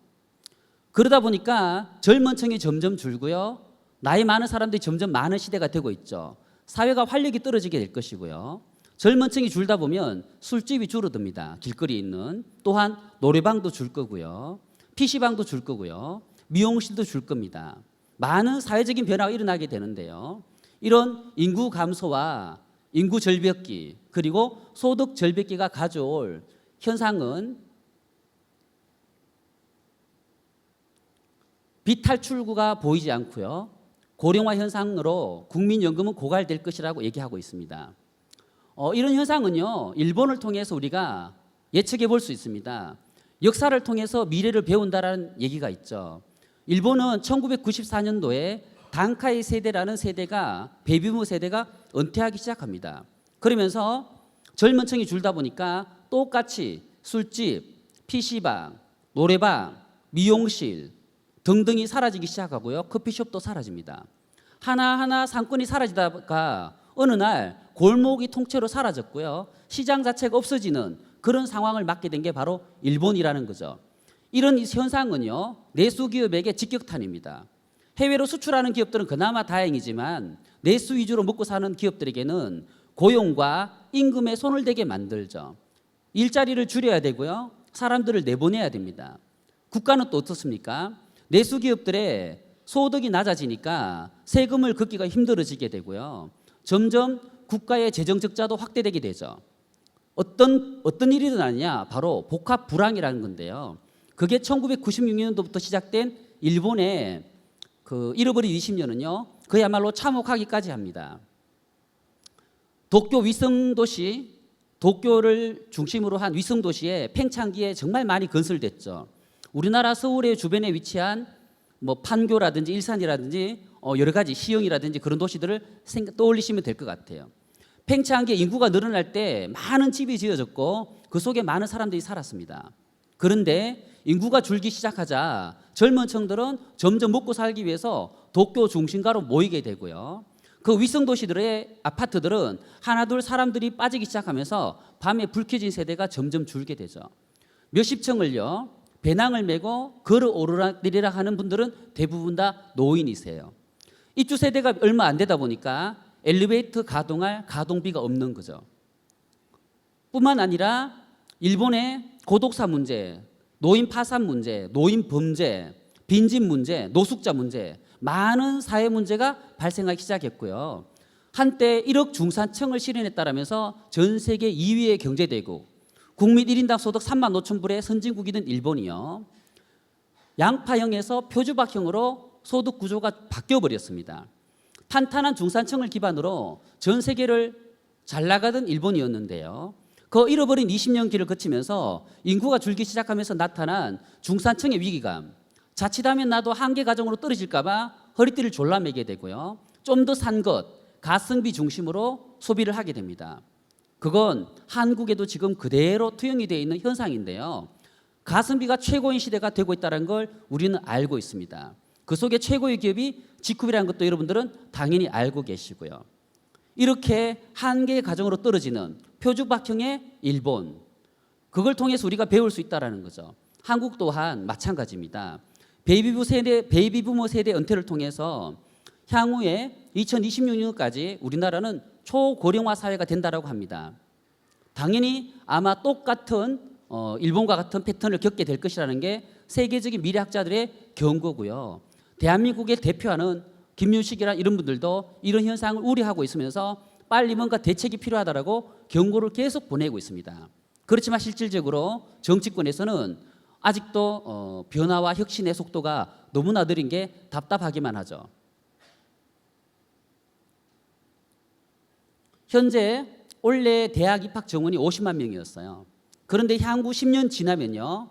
[SPEAKER 1] 그러다 보니까 젊은 층이 점점 줄고요, 나이 많은 사람들이 점점 많은 시대가 되고 있죠. 사회가 활력이 떨어지게 될 것이고요. 젊은 층이 줄다 보면 술집이 줄어듭니다. 길거리에 있는. 또한 노래방도 줄 거고요. PC방도 줄 거고요. 미용실도 줄 겁니다. 많은 사회적인 변화가 일어나게 되는데요. 이런 인구 감소와 인구 절벽기 그리고 소득 절벽기가 가져올 현상은 비탈출구가 보이지 않고요. 고령화 현상으로 국민연금은 고갈될 것이라고 얘기하고 있습니다. 이런 현상은요, 일본을 통해서 우리가 예측해 볼 수 있습니다. 역사를 통해서 미래를 배운다라는 얘기가 있죠. 일본은 1994년도에 단카이 세대라는 세대가 베이비부머 세대가 은퇴하기 시작합니다. 그러면서 젊은 층이 줄다 보니까 똑같이 술집, PC방, 노래방, 미용실 등등이 사라지기 시작하고요. 커피숍도 사라집니다. 하나하나 상권이 사라지다가 어느 날 골목이 통째로 사라졌고요. 시장 자체가 없어지는 그런 상황을 맞게 된 게 바로 일본이라는 거죠. 이런 현상은요, 내수 기업에게 직격탄입니다. 해외로 수출하는 기업들은 그나마 다행이지만 내수 위주로 먹고 사는 기업들에게는 고용과 임금에 손을 대게 만들죠. 일자리를 줄여야 되고요. 사람들을 내보내야 됩니다. 국가는 또 어떻습니까? 내수 기업들의 소득이 낮아지니까 세금을 걷기가 힘들어지게 되고요. 점점 국가의 재정 적자도 확대되게 되죠. 어떤 일이 일어나냐? 바로 복합 불황이라는 건데요. 그게 1996년도부터 시작된 일본의 그 잃어버린 20년은요. 그야말로 참혹하기까지 합니다. 도쿄 위성도시, 도쿄를 중심으로 한 위성도시에 팽창기에 정말 많이 건설됐죠. 우리나라 서울의 주변에 위치한 뭐 판교라든지 일산이라든지 여러 가지 시흥이라든지 그런 도시들을 떠올리시면 될 것 같아요. 팽창기에 인구가 늘어날 때 많은 집이 지어졌고 그 속에 많은 사람들이 살았습니다. 그런데 인구가 줄기 시작하자 젊은 층들은 점점 먹고 살기 위해서 도쿄 중심가로 모이게 되고요. 그 위성도시들의 아파트들은 하나둘 사람들이 빠지기 시작하면서 밤에 불 켜진 세대가 점점 줄게 되죠. 몇십 층을요. 배낭을 메고 걸어 오르락내리락 하는 분들은 대부분 다 노인이세요. 입주 세대가 얼마 안 되다 보니까 엘리베이터 가동할 가동비가 없는 거죠. 뿐만 아니라 일본의 고독사 문제, 노인 파산 문제, 노인 범죄, 빈집 문제, 노숙자 문제, 많은 사회 문제가 발생하기 시작했고요. 한때 1억 중산층을 실현했다라면서 전 세계 2위의 경제대국, 국민 1인당 소득 3만 5천 불의 선진국이던 일본이요. 양파형에서 표주박형으로 소득 구조가 바뀌어버렸습니다. 탄탄한 중산층을 기반으로 전 세계를 잘 나가던 일본이었는데요. 그 잃어버린 20년 길을 거치면서 인구가 줄기 시작하면서 나타난 중산층의 위기감, 자칫하면 나도 한계 가정으로 떨어질까 봐 허리띠를 졸라매게 되고요. 좀 더 산 것, 가성비 중심으로 소비를 하게 됩니다. 그건 한국에도 지금 그대로 투영이 되어 있는 현상인데요. 가성비가 최고인 시대가 되고 있다는 걸 우리는 알고 있습니다. 그 속에 최고의 기업이 G컵이라는 것도 여러분들은 당연히 알고 계시고요. 이렇게 한계의 가정으로 떨어지는 표주박형의 일본, 그걸 통해서 우리가 배울 수 있다는 거죠. 한국 또한 마찬가지입니다. 베이비부머 세대 은퇴를 통해서 향후에 2026년까지 우리나라는 초고령화 사회가 된다고 합니다. 당연히 아마 똑같은 일본과 같은 패턴을 겪게 될 것이라는 게 세계적인 미래학자들의 경고고요. 대한민국의 대표하는 김윤식이란 이런 분들도 이런 현상을 우려하고 있으면서 빨리 뭔가 대책이 필요하다라고 경고를 계속 보내고 있습니다. 그렇지만 실질적으로 정치권에서는 아직도 변화와 혁신의 속도가 너무나 느린 게 답답하기만 하죠. 현재 올해 대학 입학 정원이 50만 명이었어요. 그런데 향후 10년 지나면요,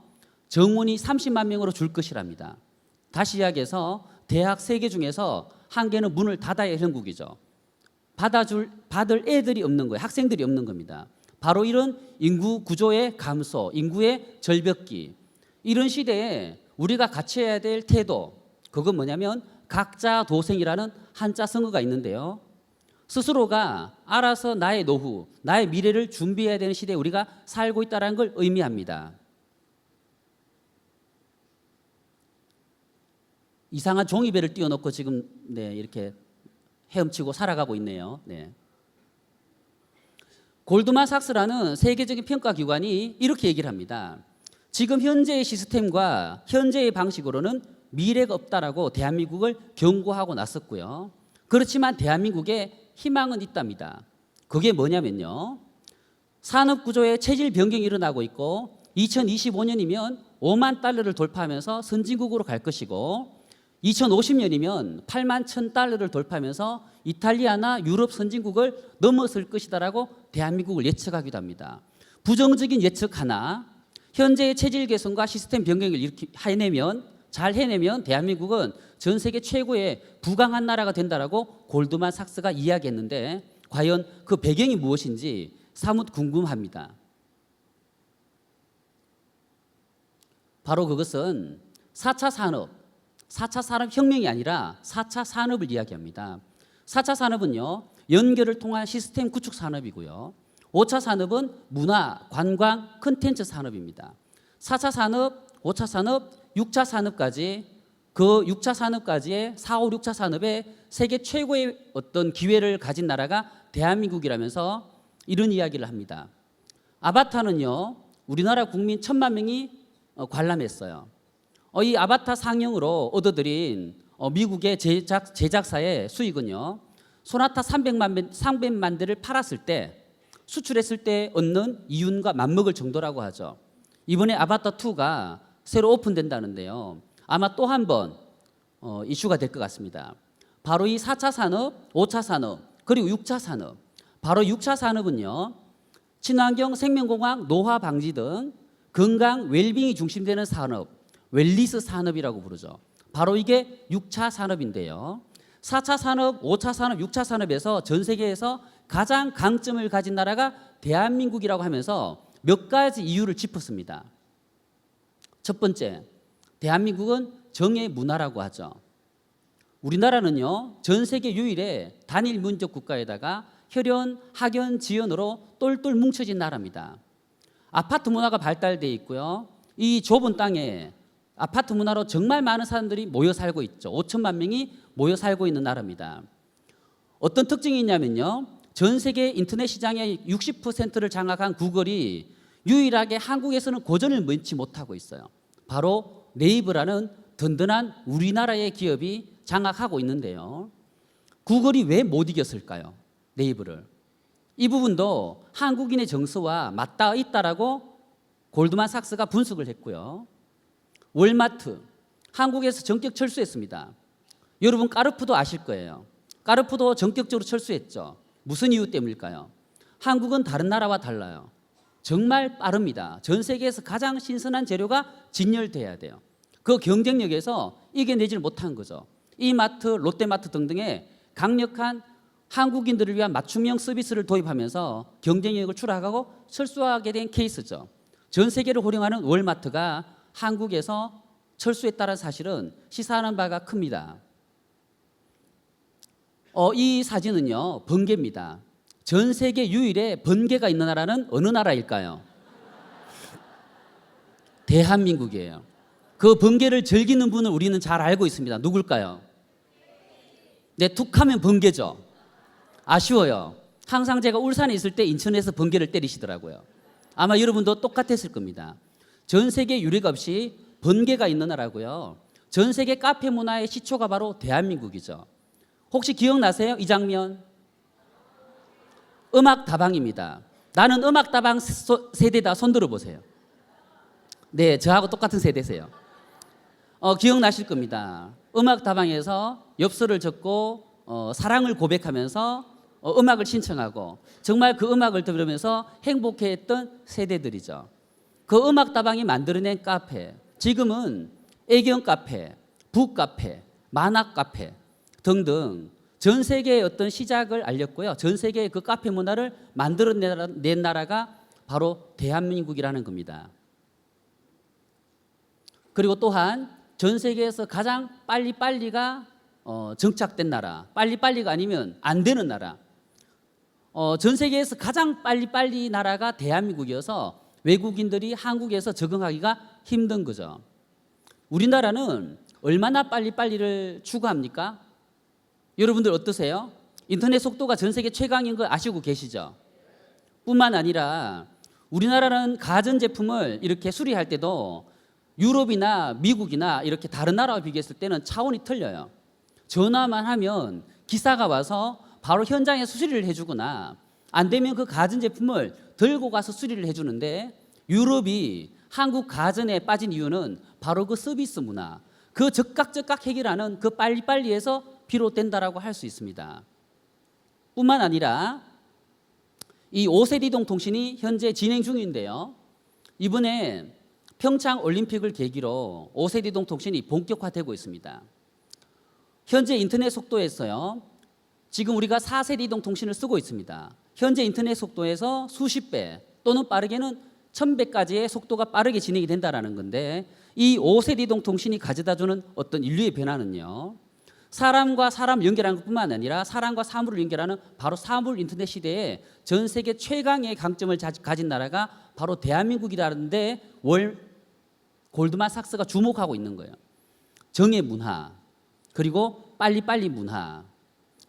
[SPEAKER 1] 정원이 30만 명으로 줄 것이랍니다. 다시 이야기해서 대학 3개 중에서 한 개는 문을 닫아야 할 형국이죠. 받을 애들이 없는 거예요. 학생들이 없는 겁니다. 바로 이런 인구 구조의 감소, 인구의 절벽기, 이런 시대에 우리가 같이 해야 될 태도, 그건 뭐냐면 각자 도생이라는 한자 성어가 있는데요. 스스로가 알아서 나의 노후, 나의 미래를 준비해야 되는 시대에 우리가 살고 있다는 걸 의미합니다. 이상한 종이배를 띄워놓고 지금 이렇게 헤엄치고 살아가고 있네요. 골드만삭스라는 세계적인 평가 기관이 이렇게 얘기를 합니다. 지금 현재의 시스템과 현재의 방식으로는 미래가 없다라고 대한민국을 경고하고 났었고요. 그렇지만 대한민국에 희망은 있답니다. 그게 뭐냐면요. 산업 구조의 체질 변경이 일어나고 있고 2025년이면 5만 달러를 돌파하면서 선진국으로 갈 것이고 2050년이면 8만 1천 달러를 돌파하면서 이탈리아나 유럽 선진국을 넘어설 것이다라고 대한민국을 예측하기도 합니다. 부정적인 예측 하나, 현재의 체질 개선과 시스템 변경을 이렇게 잘 해내면 대한민국은 전 세계 최고의 부강한 나라가 된다라고 골드만삭스가 이야기했는데 과연 그 배경이 무엇인지 사뭇 궁금합니다. 바로 그것은 4차 산업혁명이 아니라 4차 산업을 이야기합니다. 4차 산업은요, 연결을 통한 시스템 구축 산업이고요. 5차 산업은 문화, 관광, 콘텐츠 산업입니다. 4차 산업, 5차 산업, 6차 산업까지 그 6차 산업까지의 4, 5, 6차 산업의 세계 최고의 어떤 기회를 가진 나라가 대한민국이라면서 이런 이야기를 합니다. 아바타는요, 우리나라 국민 1,000만 명이 관람했어요. 이 아바타 상영으로 얻어들인 미국의 제작사의 수익은요, 소나타 300만 대를 팔았을 때 수출했을 때 얻는 이윤과 맞먹을 정도라고 하죠. 이번에 아바타 2가 새로 오픈된다는데요. 아마 또 한 번 이슈가 될 것 같습니다. 바로 이 4차 산업, 5차 산업, 그리고 6차 산업. 바로 6차 산업은요. 친환경, 생명공학, 노화 방지 등 건강, 웰빙이 중심되는 산업, 웰리스 산업이라고 부르죠. 바로 이게 6차 산업인데요. 4차 산업, 5차 산업, 6차 산업에서 전 세계에서 가장 강점을 가진 나라가 대한민국이라고 하면서 몇 가지 이유를 짚었습니다. 첫 번째, 대한민국은 정의 문화라고 하죠. 우리나라는요, 전 세계 유일의 단일 민족 국가에다가 혈연, 학연, 지연으로 똘똘 뭉쳐진 나라입니다. 아파트 문화가 발달되어 있고요. 이 좁은 땅에 아파트 문화로 정말 많은 사람들이 모여 살고 있죠. 5천만 명이 모여 살고 있는 나라입니다. 어떤 특징이 있냐면요. 전 세계 인터넷 시장의 60%를 장악한 구글이 유일하게 한국에서는 고전을 면치 못하고 있어요. 바로 네이버라는 든든한 우리나라의 기업이 장악하고 있는데요. 구글이 왜 못 이겼을까요? 네이버를. 이 부분도 한국인의 정서와 맞닿아 있다라고 골드만삭스가 분석을 했고요. 월마트, 한국에서 전격 철수했습니다. 여러분 까르푸도 아실 거예요. 까르푸도 전격적으로 철수했죠. 무슨 이유 때문일까요? 한국은 다른 나라와 달라요. 정말 빠릅니다. 전 세계에서 가장 신선한 재료가 진열돼야 돼요. 그 경쟁력에서 이겨내질 못한 거죠. 이마트, 롯데마트 등등의 강력한 한국인들을 위한 맞춤형 서비스를 도입하면서 경쟁력을 추락하고 철수하게 된 케이스죠. 전 세계를 호령하는 월마트가 한국에서 철수했다는 사실은 시사하는 바가 큽니다. 이 사진은요, 번개입니다. 전 세계 유일의 번개가 있는 나라는 어느 나라일까요? 대한민국이에요. 그 번개를 즐기는 분을 우리는 잘 알고 있습니다. 누굴까요? 네, 툭하면 번개죠. 아쉬워요. 항상 제가 울산에 있을 때 인천에서 번개를 때리시더라고요. 아마 여러분도 똑같았을 겁니다. 전 세계 유례가 없이 번개가 있는 나라고요. 전 세계 카페 문화의 시초가 바로 대한민국이죠. 혹시 기억나세요? 이 장면? 음악다방입니다. 나는 음악다방 세대다. 손 들어보세요. 네, 저하고 똑같은 세대세요. 기억나실 겁니다. 음악다방에서 엽서를 적고 사랑을 고백하면서 음악을 신청하고 정말 그 음악을 들으면서 행복해했던 세대들이죠. 그 음악다방이 만들어낸 카페, 지금은 애견 카페, 북카페, 만화 카페 등등 전 세계의 어떤 시작을 알렸고요. 전 세계의 그 카페 문화를 만들어낸 나라가 바로 대한민국이라는 겁니다. 그리고 또한 전 세계에서 가장 빨리가 정착된 나라, 빨리가 아니면 안 되는 나라, 전 세계에서 가장 빨리 나라가 대한민국이어서 외국인들이 한국에서 적응하기가 힘든 거죠. 우리나라는 얼마나 빨리를 추구합니까? 여러분들 어떠세요? 인터넷 속도가 전 세계 최강인 거 아시고 계시죠? 뿐만 아니라 우리나라는 가전제품을 이렇게 수리할 때도 유럽이나 미국이나 이렇게 다른 나라와 비교했을 때는 차원이 틀려요. 전화만 하면 기사가 와서 바로 현장에 수리를 해주거나 안 되면 그 가전제품을 들고 가서 수리를 해주는데, 유럽이 한국 가전에 빠진 이유는 바로 그 서비스 문화, 그 즉각 해결하는 그 빨리빨리에서 비롯된다라고 할 수 있습니다. 뿐만 아니라 이 5세 이동통신이 현재 진행 중인데요. 이번에 평창 올림픽을 계기로 5세 이동통신이 본격화되고 있습니다. 현재 인터넷 속도에서요, 지금 우리가 4세 이동통신을 쓰고 있습니다. 현재 인터넷 속도에서 수십 배 또는 빠르게는 1000배까지의 속도가 빠르게 진행이 된다는 건데, 이 5세 이동통신이 가져다주는 어떤 인류의 변화는요, 사람과 사람 연결하는 것뿐만 아니라 사람과 사물을 연결하는 바로 사물 인터넷 시대에 전 세계 최강의 강점을 가진 나라가 바로 대한민국이라는데 골드만삭스가 주목하고 있는 거예요. 정의 문화, 그리고 빨리빨리 문화,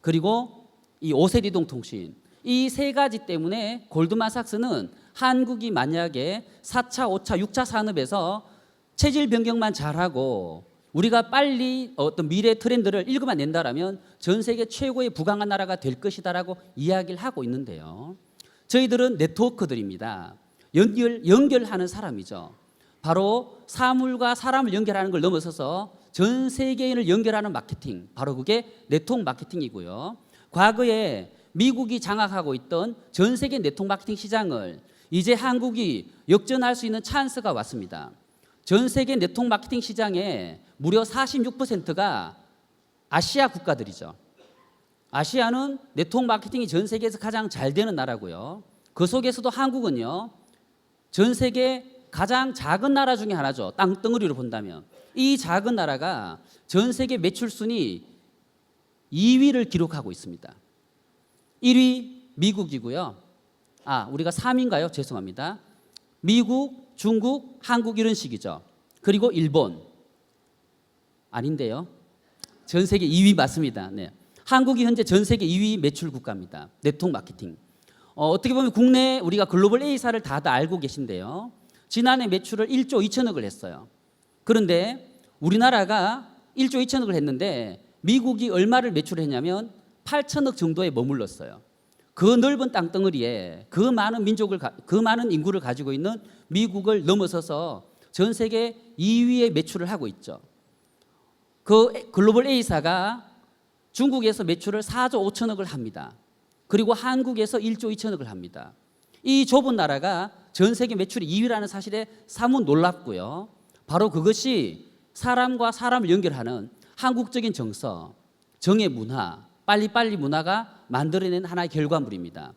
[SPEAKER 1] 그리고 이 5세 이동통신, 이 세 가지 때문에 골드만삭스는 한국이 만약에 4차, 5차, 6차 산업에서 체질 변경만 잘하고 우리가 빨리 어떤 미래 트렌드를 읽어낸다라면 전 세계 최고의 부강한 나라가 될 것이다라고 이야기를 하고 있는데요. 저희들은 네트워크들입니다. 연결하는 사람이죠. 바로 사물과 사람을 연결하는 걸 넘어서서 전 세계인을 연결하는 마케팅, 바로 그게 네트워크 마케팅이고요. 과거에 미국이 장악하고 있던 전 세계 네트워크 마케팅 시장을 이제 한국이 역전할 수 있는 찬스가 왔습니다. 전 세계 네트워크 마케팅 시장에 무려 46%가 아시아 국가들이죠. 아시아는 네트워크 마케팅이 전 세계에서 가장 잘 되는 나라고요. 그 속에서도 한국은요, 전 세계 가장 작은 나라 중에 하나죠. 땅덩어리로 본다면. 이 작은 나라가 전 세계 매출 순위 2위를 기록하고 있습니다. 1위 미국이고요. 우리가 3위인가요? 죄송합니다. 미국, 중국, 한국 이런 식이죠. 그리고 일본. 아닌데요. 전 세계 2위 맞습니다. 네. 한국이 현재 전 세계 2위 매출 국가입니다. 네트워크 마케팅. 어떻게 보면 국내 우리가 글로벌 A사를 다들 알고 계신데요. 지난해 매출을 1조 2천억을 했어요. 그런데 우리나라가 1조 2천억을 했는데 미국이 얼마를 매출했냐면 8천억 정도에 머물렀어요. 그 넓은 땅덩어리에 그 많은 그 많은 인구를 가지고 있는 미국을 넘어서서 전 세계 2위의 매출을 하고 있죠. 그 글로벌 A사가 중국에서 매출을 4조 5천억을 합니다. 그리고 한국에서 1조 2천억을 합니다. 이 좁은 나라가 전 세계 매출이 2위라는 사실에 사뭇 놀랍고요. 바로 그것이 사람과 사람을 연결하는 한국적인 정서, 정의 문화, 빨리빨리 문화가 만들어낸 하나의 결과물입니다.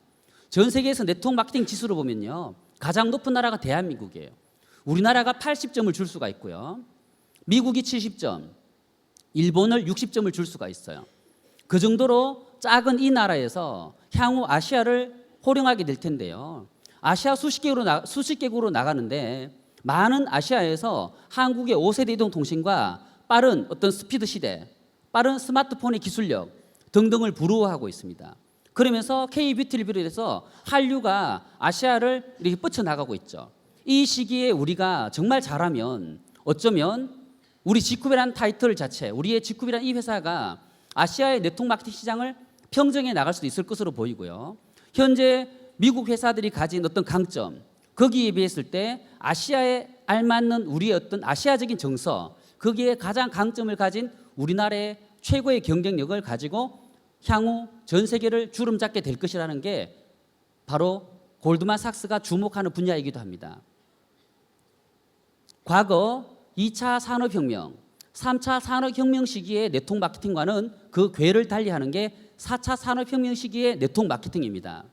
[SPEAKER 1] 전 세계에서 네트워크 마케팅 지수로 보면요, 가장 높은 나라가 대한민국이에요. 우리나라가 80점을 줄 수가 있고요. 미국이 70점, 일본을 60점을 줄 수가 있어요. 그 정도로 작은 이 나라에서 향후 아시아를 호령하게 될 텐데요. 아시아 수십 개국으로 나가는데 많은 아시아에서 한국의 5세대 이동통신과 빠른 어떤 스피드 시대, 빠른 스마트폰의 기술력 등등을 부러워하고 있습니다. 그러면서 K-뷰티를 비롯해서 한류가 아시아를 이렇게 뻗쳐나가고 있죠. 이 시기에 우리가 정말 잘하면 어쩌면 우리 지쿠비라는 타이틀 자체, 우리의 지쿠비라는 이 회사가 아시아의 네트워크 마케팅 시장을 평정해 나갈 수도 있을 것으로 보이고요. 현재 미국 회사들이 가진 어떤 강점, 거기에 비했을 때 아시아에 알맞는 우리의 어떤 아시아적인 정서, 거기에 가장 강점을 가진 우리나라의 최고의 경쟁력을 가지고 향후 전 세계를 주름잡게 될 것이라는 게 바로 골드만삭스가 주목하는 분야이기도 합니다. 과거 2차 산업혁명, 3차 산업혁명 시기의 네트워크 마케팅과는 그 궤를 달리하는 게 4차 산업혁명 시기의 네트워크 마케팅입니다.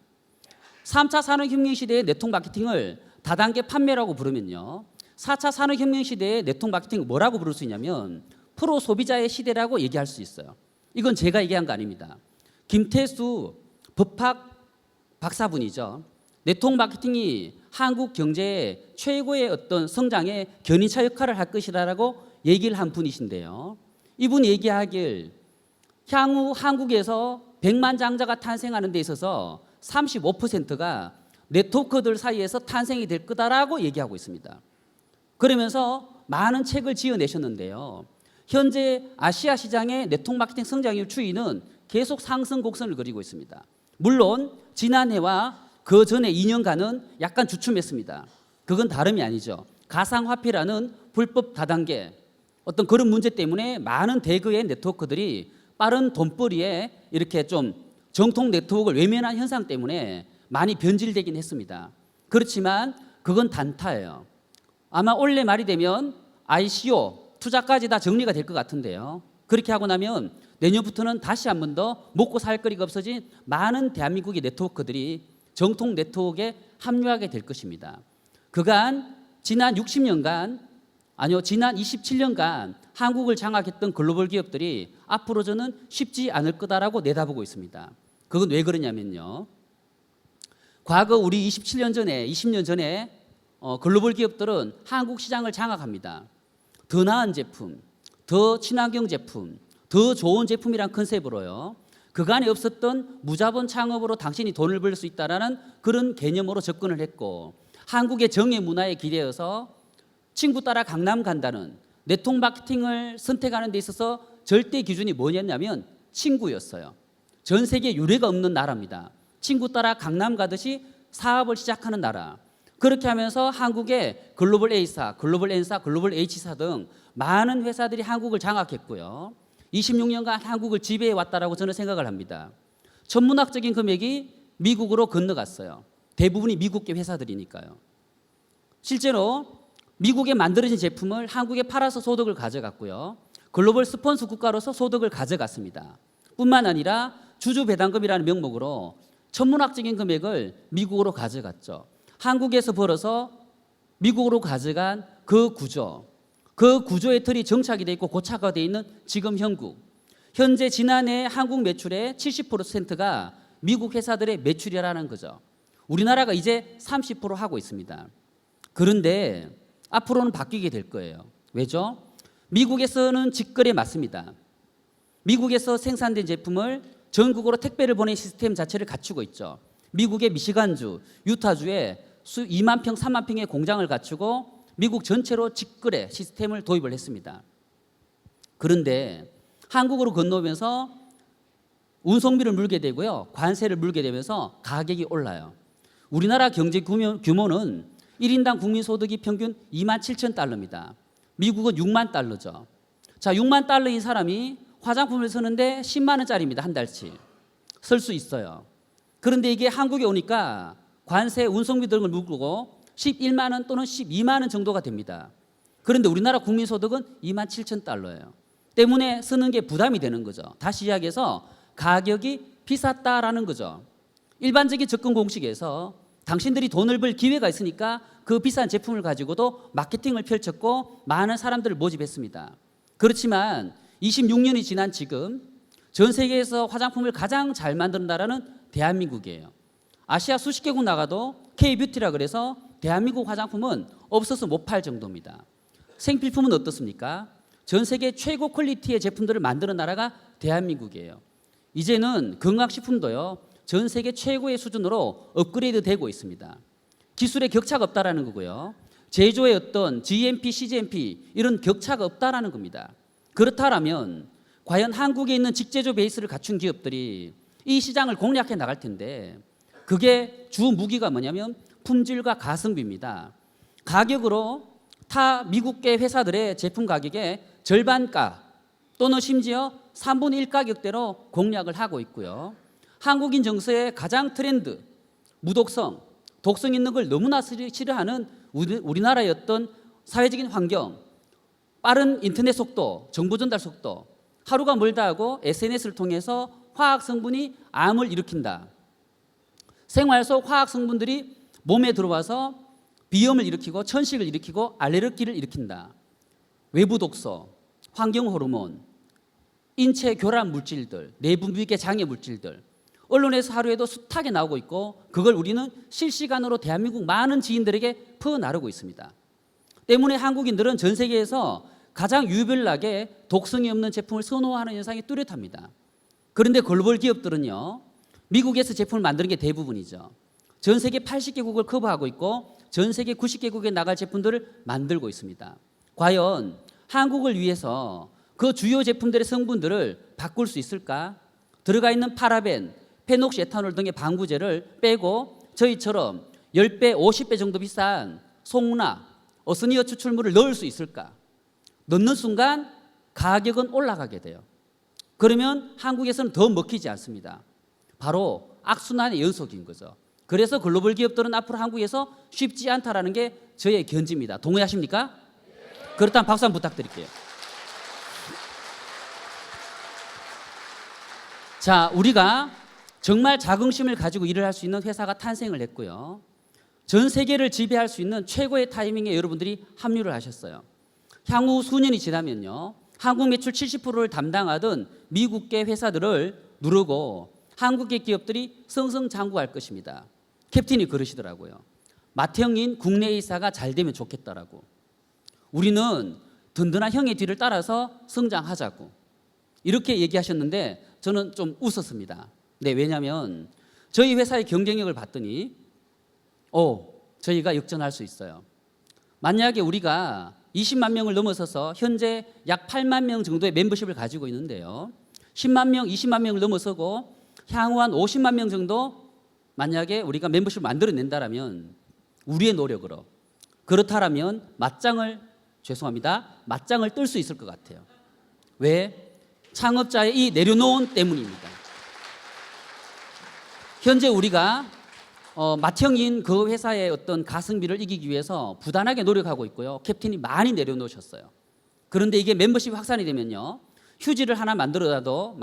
[SPEAKER 1] 3차 산업혁명 시대의 네트워크 마케팅을 다단계 판매라고 부르면요, 4차 산업혁명 시대의 네트워크 마케팅을 뭐라고 부를 수 있냐면 프로 소비자의 시대라고 얘기할 수 있어요. 이건 제가 얘기한 거 아닙니다. 김태수 법학 박사분이죠. 네트워크 마케팅이 한국 경제의 최고의 어떤 성장의 견인차 역할을 할 것이라고 얘기를 한 분이신데요. 이분이 얘기하길 향후 한국에서 100만 장자가 탄생하는 데 있어서 35%가 네트워크들 사이에서 탄생이 될 거다라고 얘기하고 있습니다. 그러면서 많은 책을 지어내셨는데요. 현재 아시아 시장의 네트워크 마케팅 성장률 추이는 계속 상승 곡선을 그리고 있습니다. 물론 지난해와 그 전에 2년간은 약간 주춤했습니다. 그건 다름이 아니죠. 가상화폐라는 불법 다단계 어떤 그런 문제 때문에 많은 대거의 네트워크들이 빠른 돈벌이에 이렇게 좀 정통 네트워크를 외면한 현상 때문에 많이 변질되긴 했습니다. 그렇지만 그건 단타예요. 아마 올해 말이 되면 ICO 투자까지 다 정리가 될 것 같은데요. 그렇게 하고 나면 내년부터는 다시 한 번 더 먹고 살 거리가 없어진 많은 대한민국의 네트워크들이 정통 네트워크에 합류하게 될 것입니다. 그간 지난 60년간 지난 27년간 한국을 장악했던 글로벌 기업들이 앞으로 저는 쉽지 않을 거다라고 내다보고 있습니다. 그건 왜 그러냐면요. 과거 우리 27년 전에 20년 전에 글로벌 기업들은 한국 시장을 장악합니다. 더 나은 제품, 더 친환경 제품, 더 좋은 제품이란 컨셉으로요. 그간에 없었던 무자본 창업으로 당신이 돈을 벌 수 있다라는 그런 개념으로 접근을 했고 한국의 정의 문화에 기대어서 친구 따라 강남 간다는 네트워크 마케팅을 선택하는 데 있어서 절대 기준이 뭐였냐면 친구였어요. 전 세계 유례가 없는 나라입니다. 친구 따라 강남 가듯이 사업을 시작하는 나라. 그렇게 하면서 한국의 글로벌 A사, 글로벌 N사, 글로벌 H사 등 많은 회사들이 한국을 장악했고요. 26년간 한국을 지배해 왔다라고 저는 생각을 합니다. 천문학적인 금액이 미국으로 건너갔어요. 대부분이 미국계 회사들이니까요. 실제로 미국에 만들어진 제품을 한국에 팔아서 소득을 가져갔고요. 글로벌 스폰서 국가로서 소득을 가져갔습니다. 뿐만 아니라 주주배당금이라는 명목으로 천문학적인 금액을 미국으로 가져갔죠. 한국에서 벌어서 미국으로 가져간 그 구조의 틀이 정착이 돼 있고 고착화되어 있는 지금 형국. 현재 지난해 한국 매출의 70%가 미국 회사들의 매출이라는 거죠. 우리나라가 이제 30% 하고 있습니다. 그런데 앞으로는 바뀌게 될 거예요. 왜죠? 미국에서는 직거래 맞습니다. 미국에서 생산된 제품을 전국으로 택배를 보내는 시스템 자체를 갖추고 있죠. 미국의 미시간주, 유타주에 2만 평, 3만 평의 공장을 갖추고 미국 전체로 직거래 시스템을 도입을 했습니다. 그런데 한국으로 건너오면서 운송비를 물게 되고요. 관세를 물게 되면서 가격이 올라요. 우리나라 경제 규모는 1인당 국민소득이 평균 2만 7천 달러입니다. 미국은 6만 달러죠. 자, 6만 달러인 사람이 화장품을 쓰는데 10만 원짜리입니다. 한 달치. 쓸 수 있어요. 그런데 이게 한국에 오니까 관세, 운송비 등을 물고 11만 원 또는 12만 원 정도가 됩니다. 그런데 우리나라 국민소득은 2만 7천 달러예요. 때문에 쓰는 게 부담이 되는 거죠. 다시 이야기해서 가격이 비쌌다라는 거죠. 일반적인 접근 공식에서 당신들이 돈을 벌 기회가 있으니까 그 비싼 제품을 가지고도 마케팅을 펼쳤고 많은 사람들을 모집했습니다. 그렇지만 26년이 지난 지금 전 세계에서 화장품을 가장 잘 만드는 나라는 대한민국이에요. 아시아 수십 개국 나가도 K-뷰티라 그래서 대한민국 화장품은 없어서 못 팔 정도입니다. 생필품은 어떻습니까? 전 세계 최고 퀄리티의 제품들을 만드는 나라가 대한민국이에요. 이제는 건강식품도요. 전 세계 최고의 수준으로 업그레이드 되고 있습니다. 기술의 격차가 없다라는 거고요. 제조의 어떤 GMP, CGMP 이런 격차가 없다라는 겁니다. 그렇다면 과연 한국에 있는 직제조 베이스를 갖춘 기업들이 이 시장을 공략해 나갈 텐데 그게 주 무기가 뭐냐면 품질과 가성비입니다. 가격으로 타 미국계 회사들의 제품 가격의 절반가 또는 심지어 3분의 1 가격대로 공략을 하고 있고요. 한국인 정서의 가장 트렌드, 무독성, 독성 있는 걸 너무나 싫어하는 우리나라의 어떤 사회적인 환경, 빠른 인터넷 속도, 정보 전달 속도, 하루가 멀다 하고 SNS를 통해서 화학 성분이 암을 일으킨다. 생활 속 화학 성분들이 몸에 들어와서 비염을 일으키고 천식을 일으키고 알레르기를 일으킨다. 외부 독소, 환경 호르몬, 인체 교란 물질들, 내분 비계 장애 물질들 언론에서 하루에도 숱하게 나오고 있고 그걸 우리는 실시간으로 대한민국 많은 지인들에게 퍼나르고 있습니다. 때문에 한국인들은 전 세계에서 가장 유별나게 독성이 없는 제품을 선호하는 현상이 뚜렷합니다. 그런데 글로벌 기업들은요. 미국에서 제품을 만드는 게 대부분이죠. 전 세계 80개국을 커버하고 있고 전 세계 90개국에 나갈 제품들을 만들고 있습니다. 과연 한국을 위해서 그 주요 제품들의 성분들을 바꿀 수 있을까? 들어가 있는 파라벤, 페녹시 에탄올 등의 방부제를 빼고 저희처럼 10배, 50배 정도 비싼 송나, 어스니어 추출물을 넣을 수 있을까? 넣는 순간 가격은 올라가게 돼요. 그러면 한국에서는 더 먹히지 않습니다. 바로 악순환의 연속인 거죠. 그래서 글로벌 기업들은 앞으로 한국에서 쉽지 않다라는 게 저의 견지입니다. 동의하십니까? 그렇다면 박수 한번 부탁드릴게요. 자, 우리가 정말 자긍심을 가지고 일을 할 수 있는 회사가 탄생을 했고요. 전 세계를 지배할 수 있는 최고의 타이밍에 여러분들이 합류를 하셨어요. 향후 수년이 지나면요, 한국 매출 70%를 담당하던 미국계 회사들을 누르고 한국계 기업들이 승승장구할 것입니다. 캡틴이 그러시더라고요. 맏형인 국내 A사가 잘 되면 좋겠다라고. 우리는 든든한 형의 뒤를 따라서 성장하자고 이렇게 얘기하셨는데 저는 좀 웃었습니다. 네, 왜냐하면 저희 회사의 경쟁력을 봤더니 저희가 역전할 수 있어요. 만약에 우리가 20만 명을 넘어서서 현재 약 8만 명 정도의 멤버십을 가지고 있는데요, 10만 명, 20만 명을 넘어서고 향후 한 50만 명 정도 만약에 우리가 멤버십을 만들어낸다라면 우리의 노력으로, 그렇다라면 맞짱을 뜰 수 있을 것 같아요. 왜? 창업자의 이 내려놓은 때문입니다. 현재 우리가 맏형인 그 회사의 어떤 가성비를 이기기 위해서 부단하게 노력하고 있고요. 캡틴이 많이 내려놓으셨어요. 그런데 이게 멤버십 확산이 되면요, 휴지를 하나 만들더라도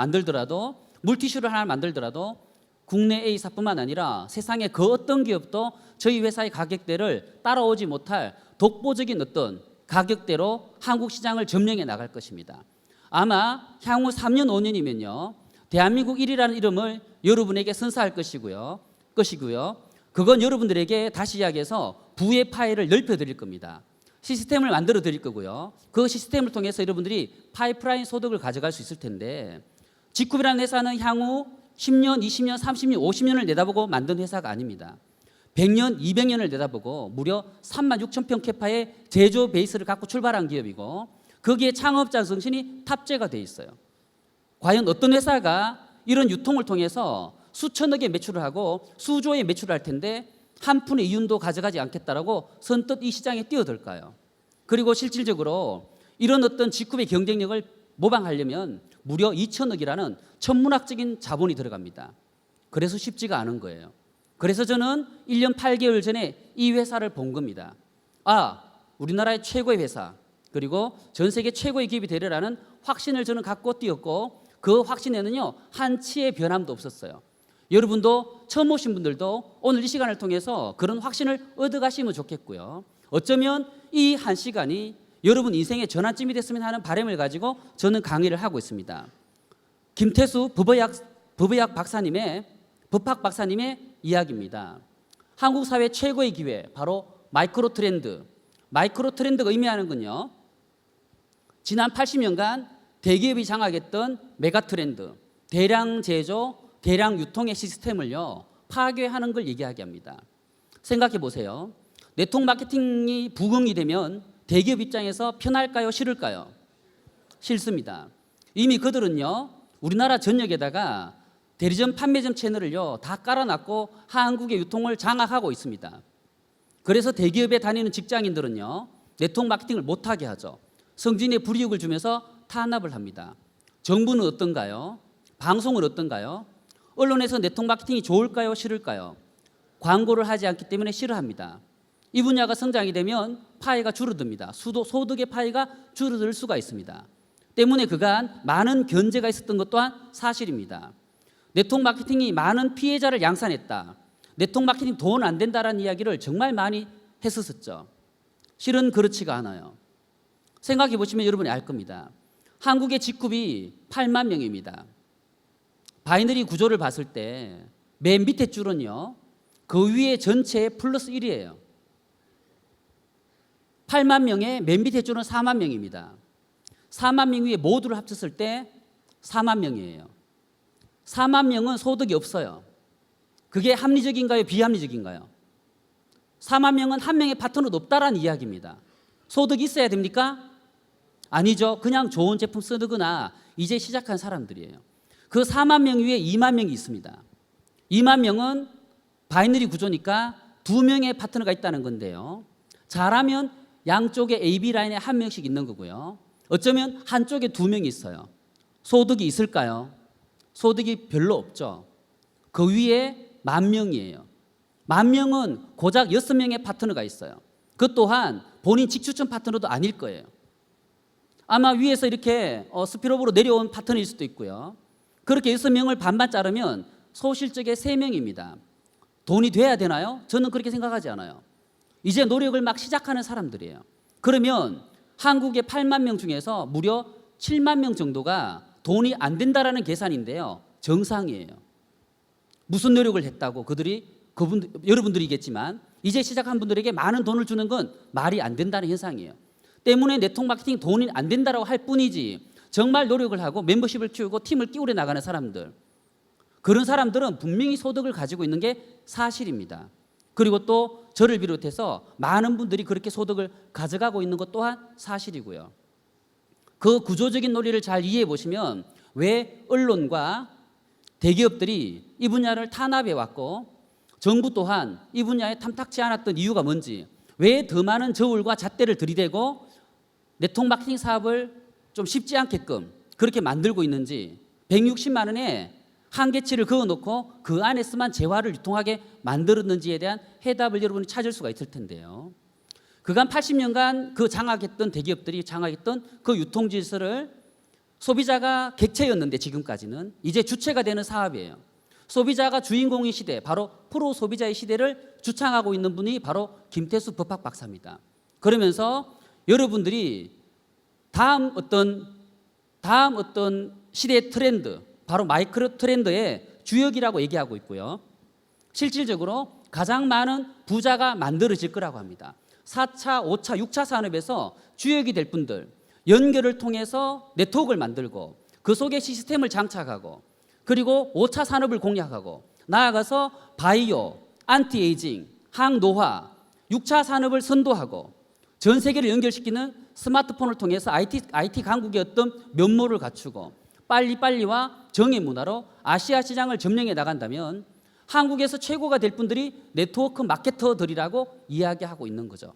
[SPEAKER 1] 물티슈를 하나 만들더라도 국내 A사뿐만 아니라 세상의 그 어떤 기업도 저희 회사의 가격대를 따라오지 못할 독보적인 어떤 가격대로 한국 시장을 점령해 나갈 것입니다. 아마 향후 3년, 5년이면요, 대한민국 1위라는 이름을 여러분에게 선사할 것이고요. 그건 여러분들에게 다시 이야기해서 부의 파이를 넓혀드릴 겁니다. 시스템을 만들어 드릴 거고요. 그 시스템을 통해서 여러분들이 파이프라인 소득을 가져갈 수 있을 텐데, 지쿱이라는 회사는 향후 10년, 20년, 30년, 50년을 내다보고 만든 회사가 아닙니다. 100년, 200년을 내다보고 무려 3만 6천 평 캐파의 제조 베이스를 갖고 출발한 기업이고 거기에 창업자 정신이 탑재가 돼 있어요. 과연 어떤 회사가 이런 유통을 통해서 수천억의 매출을 하고 수조의 매출을 할 텐데 한 푼의 이윤도 가져가지 않겠다라고 선뜻 이 시장에 뛰어들까요? 그리고 실질적으로 이런 어떤 지쿱의 경쟁력을 모방하려면 무려 2천억이라는 천문학적인 자본이 들어갑니다. 그래서 쉽지가 않은 거예요. 그래서 저는 1년 8개월 전에 이 회사를 본 겁니다. 우리나라의 최고의 회사, 그리고 전 세계 최고의 기업이 되리라는 확신을 저는 갖고 뛰었고 그 확신에는요, 한치의 변함도 없었어요. 여러분도 처음 오신 분들도 오늘 이 시간을 통해서 그런 확신을 얻어가시면 좋겠고요. 어쩌면 이 한 시간이 여러분 인생의 전환점이 됐으면 하는 바람을 가지고 저는 강의를 하고 있습니다. 김태수 법의학 박사님의 이야기입니다. 한국 사회 최고의 기회, 바로 마이크로 트렌드. 마이크로 트렌드가 의미하는 건요, 지난 80년간 대기업이 장악했던 메가 트렌드, 대량 제조, 대량 유통의 시스템을요, 파괴하는 걸 얘기하게 합니다. 생각해 보세요. 네트워크 마케팅이 부흥이 되면 대기업 입장에서 편할까요? 싫을까요? 싫습니다. 이미 그들은요, 우리나라 전역에다가 대리점 판매점 채널을요 다 깔아놨고 한국의 유통을 장악하고 있습니다. 그래서 대기업에 다니는 직장인들은요, 네트워크 마케팅을 못하게 하죠. 성진에 불이익을 주면서 탄압을 합니다. 정부는 어떤가요? 방송은 어떤가요? 언론에서 네트워크 마케팅이 좋을까요? 싫을까요? 광고를 하지 않기 때문에 싫어합니다. 이 분야가 성장이 되면 파이가 줄어듭니다. 소득의 파이가 줄어들 수가 있습니다. 때문에 그간 많은 견제가 있었던 것 또한 사실입니다. 네트워크 마케팅이 많은 피해자를 양산했다. 네트워크 마케팅 돈 안 된다라는 이야기를 정말 많이 했었죠. 실은 그렇지가 않아요. 생각해 보시면 여러분이 알 겁니다. 한국의 지쿱이 8만 명입니다. 바이너리 구조를 봤을 때 맨 밑에 줄은요, 그 위에 전체의 플러스 1이에요. 8만 명의 맨 밑에 줄은 4만 명입니다. 4만 명 위에 모두를 합쳤을 때 4만 명이에요. 4만 명은 소득이 없어요. 그게 합리적인가요? 비합리적인가요? 4만 명은 한 명의 파트너도 없다라는 이야기입니다. 소득이 있어야 됩니까? 아니죠. 그냥 좋은 제품 쓰거나 이제 시작한 사람들이에요. 그 4만 명 위에 2만 명이 있습니다. 2만 명은 바이너리 구조니까 2명의 파트너가 있다는 건데요. 잘하면 양쪽에 AB 라인에 한 명씩 있는 거고요. 어쩌면 한쪽에 2명이 있어요. 소득이 있을까요? 소득이 별로 없죠. 그 위에 10,000명이에요. 10,000명은 고작 6명의 파트너가 있어요. 그 또한 본인 직추천 파트너도 아닐 거예요. 아마 위에서 이렇게 스피드업으로 내려온 파트너일 수도 있고요. 그렇게 6명을 반반 자르면 소실적의 3명입니다. 돈이 돼야 되나요? 저는 그렇게 생각하지 않아요. 이제 노력을 막 시작하는 사람들이에요. 그러면 한국의 8만 명 중에서 무려 7만 명 정도가 돈이 안 된다라는 계산인데요. 정상이에요. 무슨 노력을 했다고 여러분들이겠지만 이제 시작한 분들에게 많은 돈을 주는 건 말이 안 된다는 현상이에요. 때문에 네트워크 마케팅 돈이 안 된다라고 할 뿐이지 정말 노력을 하고 멤버십을 키우고 팀을 끼우려 나가는 사람들, 그런 사람들은 분명히 소득을 가지고 있는 게 사실입니다. 그리고 또 저를 비롯해서 많은 분들이 그렇게 소득을 가져가고 있는 것 또한 사실이고요. 그 구조적인 논리를 잘 이해해 보시면 왜 언론과 대기업들이 이 분야를 탄압해 왔고 정부 또한 이 분야에 탐탁치 않았던 이유가 뭔지, 왜 더 많은 저울과 잣대를 들이대고 네트워크 마케팅 사업을 좀 쉽지 않게끔 그렇게 만들고 있는지, 160만 원에 한계치를 그어놓고 그 안에서만 재화를 유통하게 만들었는지에 대한 해답을 여러분이 찾을 수가 있을 텐데요. 그간 80년간 그 장악했던 대기업들이 장악했던 그 유통 질서를 소비자가 객체였는데 지금까지는 이제 주체가 되는 사업이에요. 소비자가 주인공인 시대, 바로 프로 소비자의 시대를 주창하고 있는 분이 바로 김태수 법학 박사입니다. 그러면서 여러분들이 다음 어떤 시대의 트렌드, 바로 마이크로 트렌드의 주역이라고 얘기하고 있고요. 실질적으로 가장 많은 부자가 만들어질 거라고 합니다. 4차, 5차, 6차 산업에서 주역이 될 분들, 연결을 통해서 네트워크를 만들고 그 속에 시스템을 장착하고 그리고 5차 산업을 공략하고 나아가서 바이오, 안티에이징, 항노화, 6차 산업을 선도하고 전 세계를 연결시키는 스마트폰을 통해서 IT 강국의 어떤 면모를 갖추고 빨리빨리와 정의 문화로 아시아 시장을 점령해 나간다면 한국에서 최고가 될 분들이 네트워크 마케터들이라고 이야기하고 있는 거죠.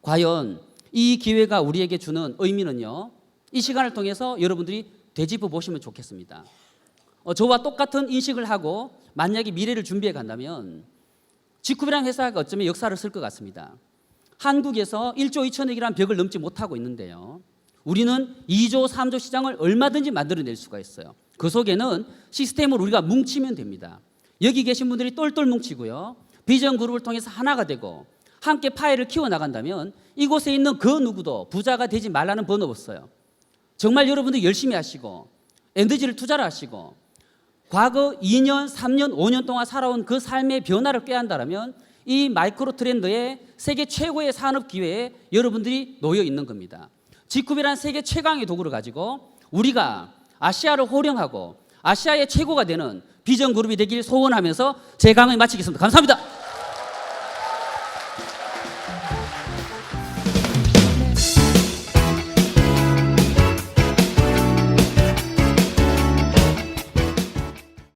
[SPEAKER 1] 과연 이 기회가 우리에게 주는 의미는요, 이 시간을 통해서 여러분들이 되짚어 보시면 좋겠습니다. 저와 똑같은 인식을 하고 만약에 미래를 준비해 간다면 지쿠비라는 회사가 어쩌면 역사를 쓸 것 같습니다. 한국에서 1조 2천억이라는 벽을 넘지 못하고 있는데요. 우리는 2조 3조 시장을 얼마든지 만들어낼 수가 있어요. 그 속에는 시스템을 우리가 뭉치면 됩니다. 여기 계신 분들이 똘똘 뭉치고요. 비전 그룹을 통해서 하나가 되고 함께 파일을 키워나간다면 이곳에 있는 그 누구도 부자가 되지 말라는 번 없어요. 정말 여러분들 열심히 하시고 에너지를 투자를 하시고 과거 2년, 3년, 5년 동안 살아온 그 삶의 변화를 꾀한다면 이 마이크로 트렌드의 세계 최고의 산업 기회에 여러분들이 놓여 있는 겁니다. 지쿠비라는 세계 최강의 도구를 가지고 우리가 아시아를 호령하고 아시아의 최고가 되는 비전 그룹이 되길 소원하면서 제 강의 마치겠습니다. 감사합니다.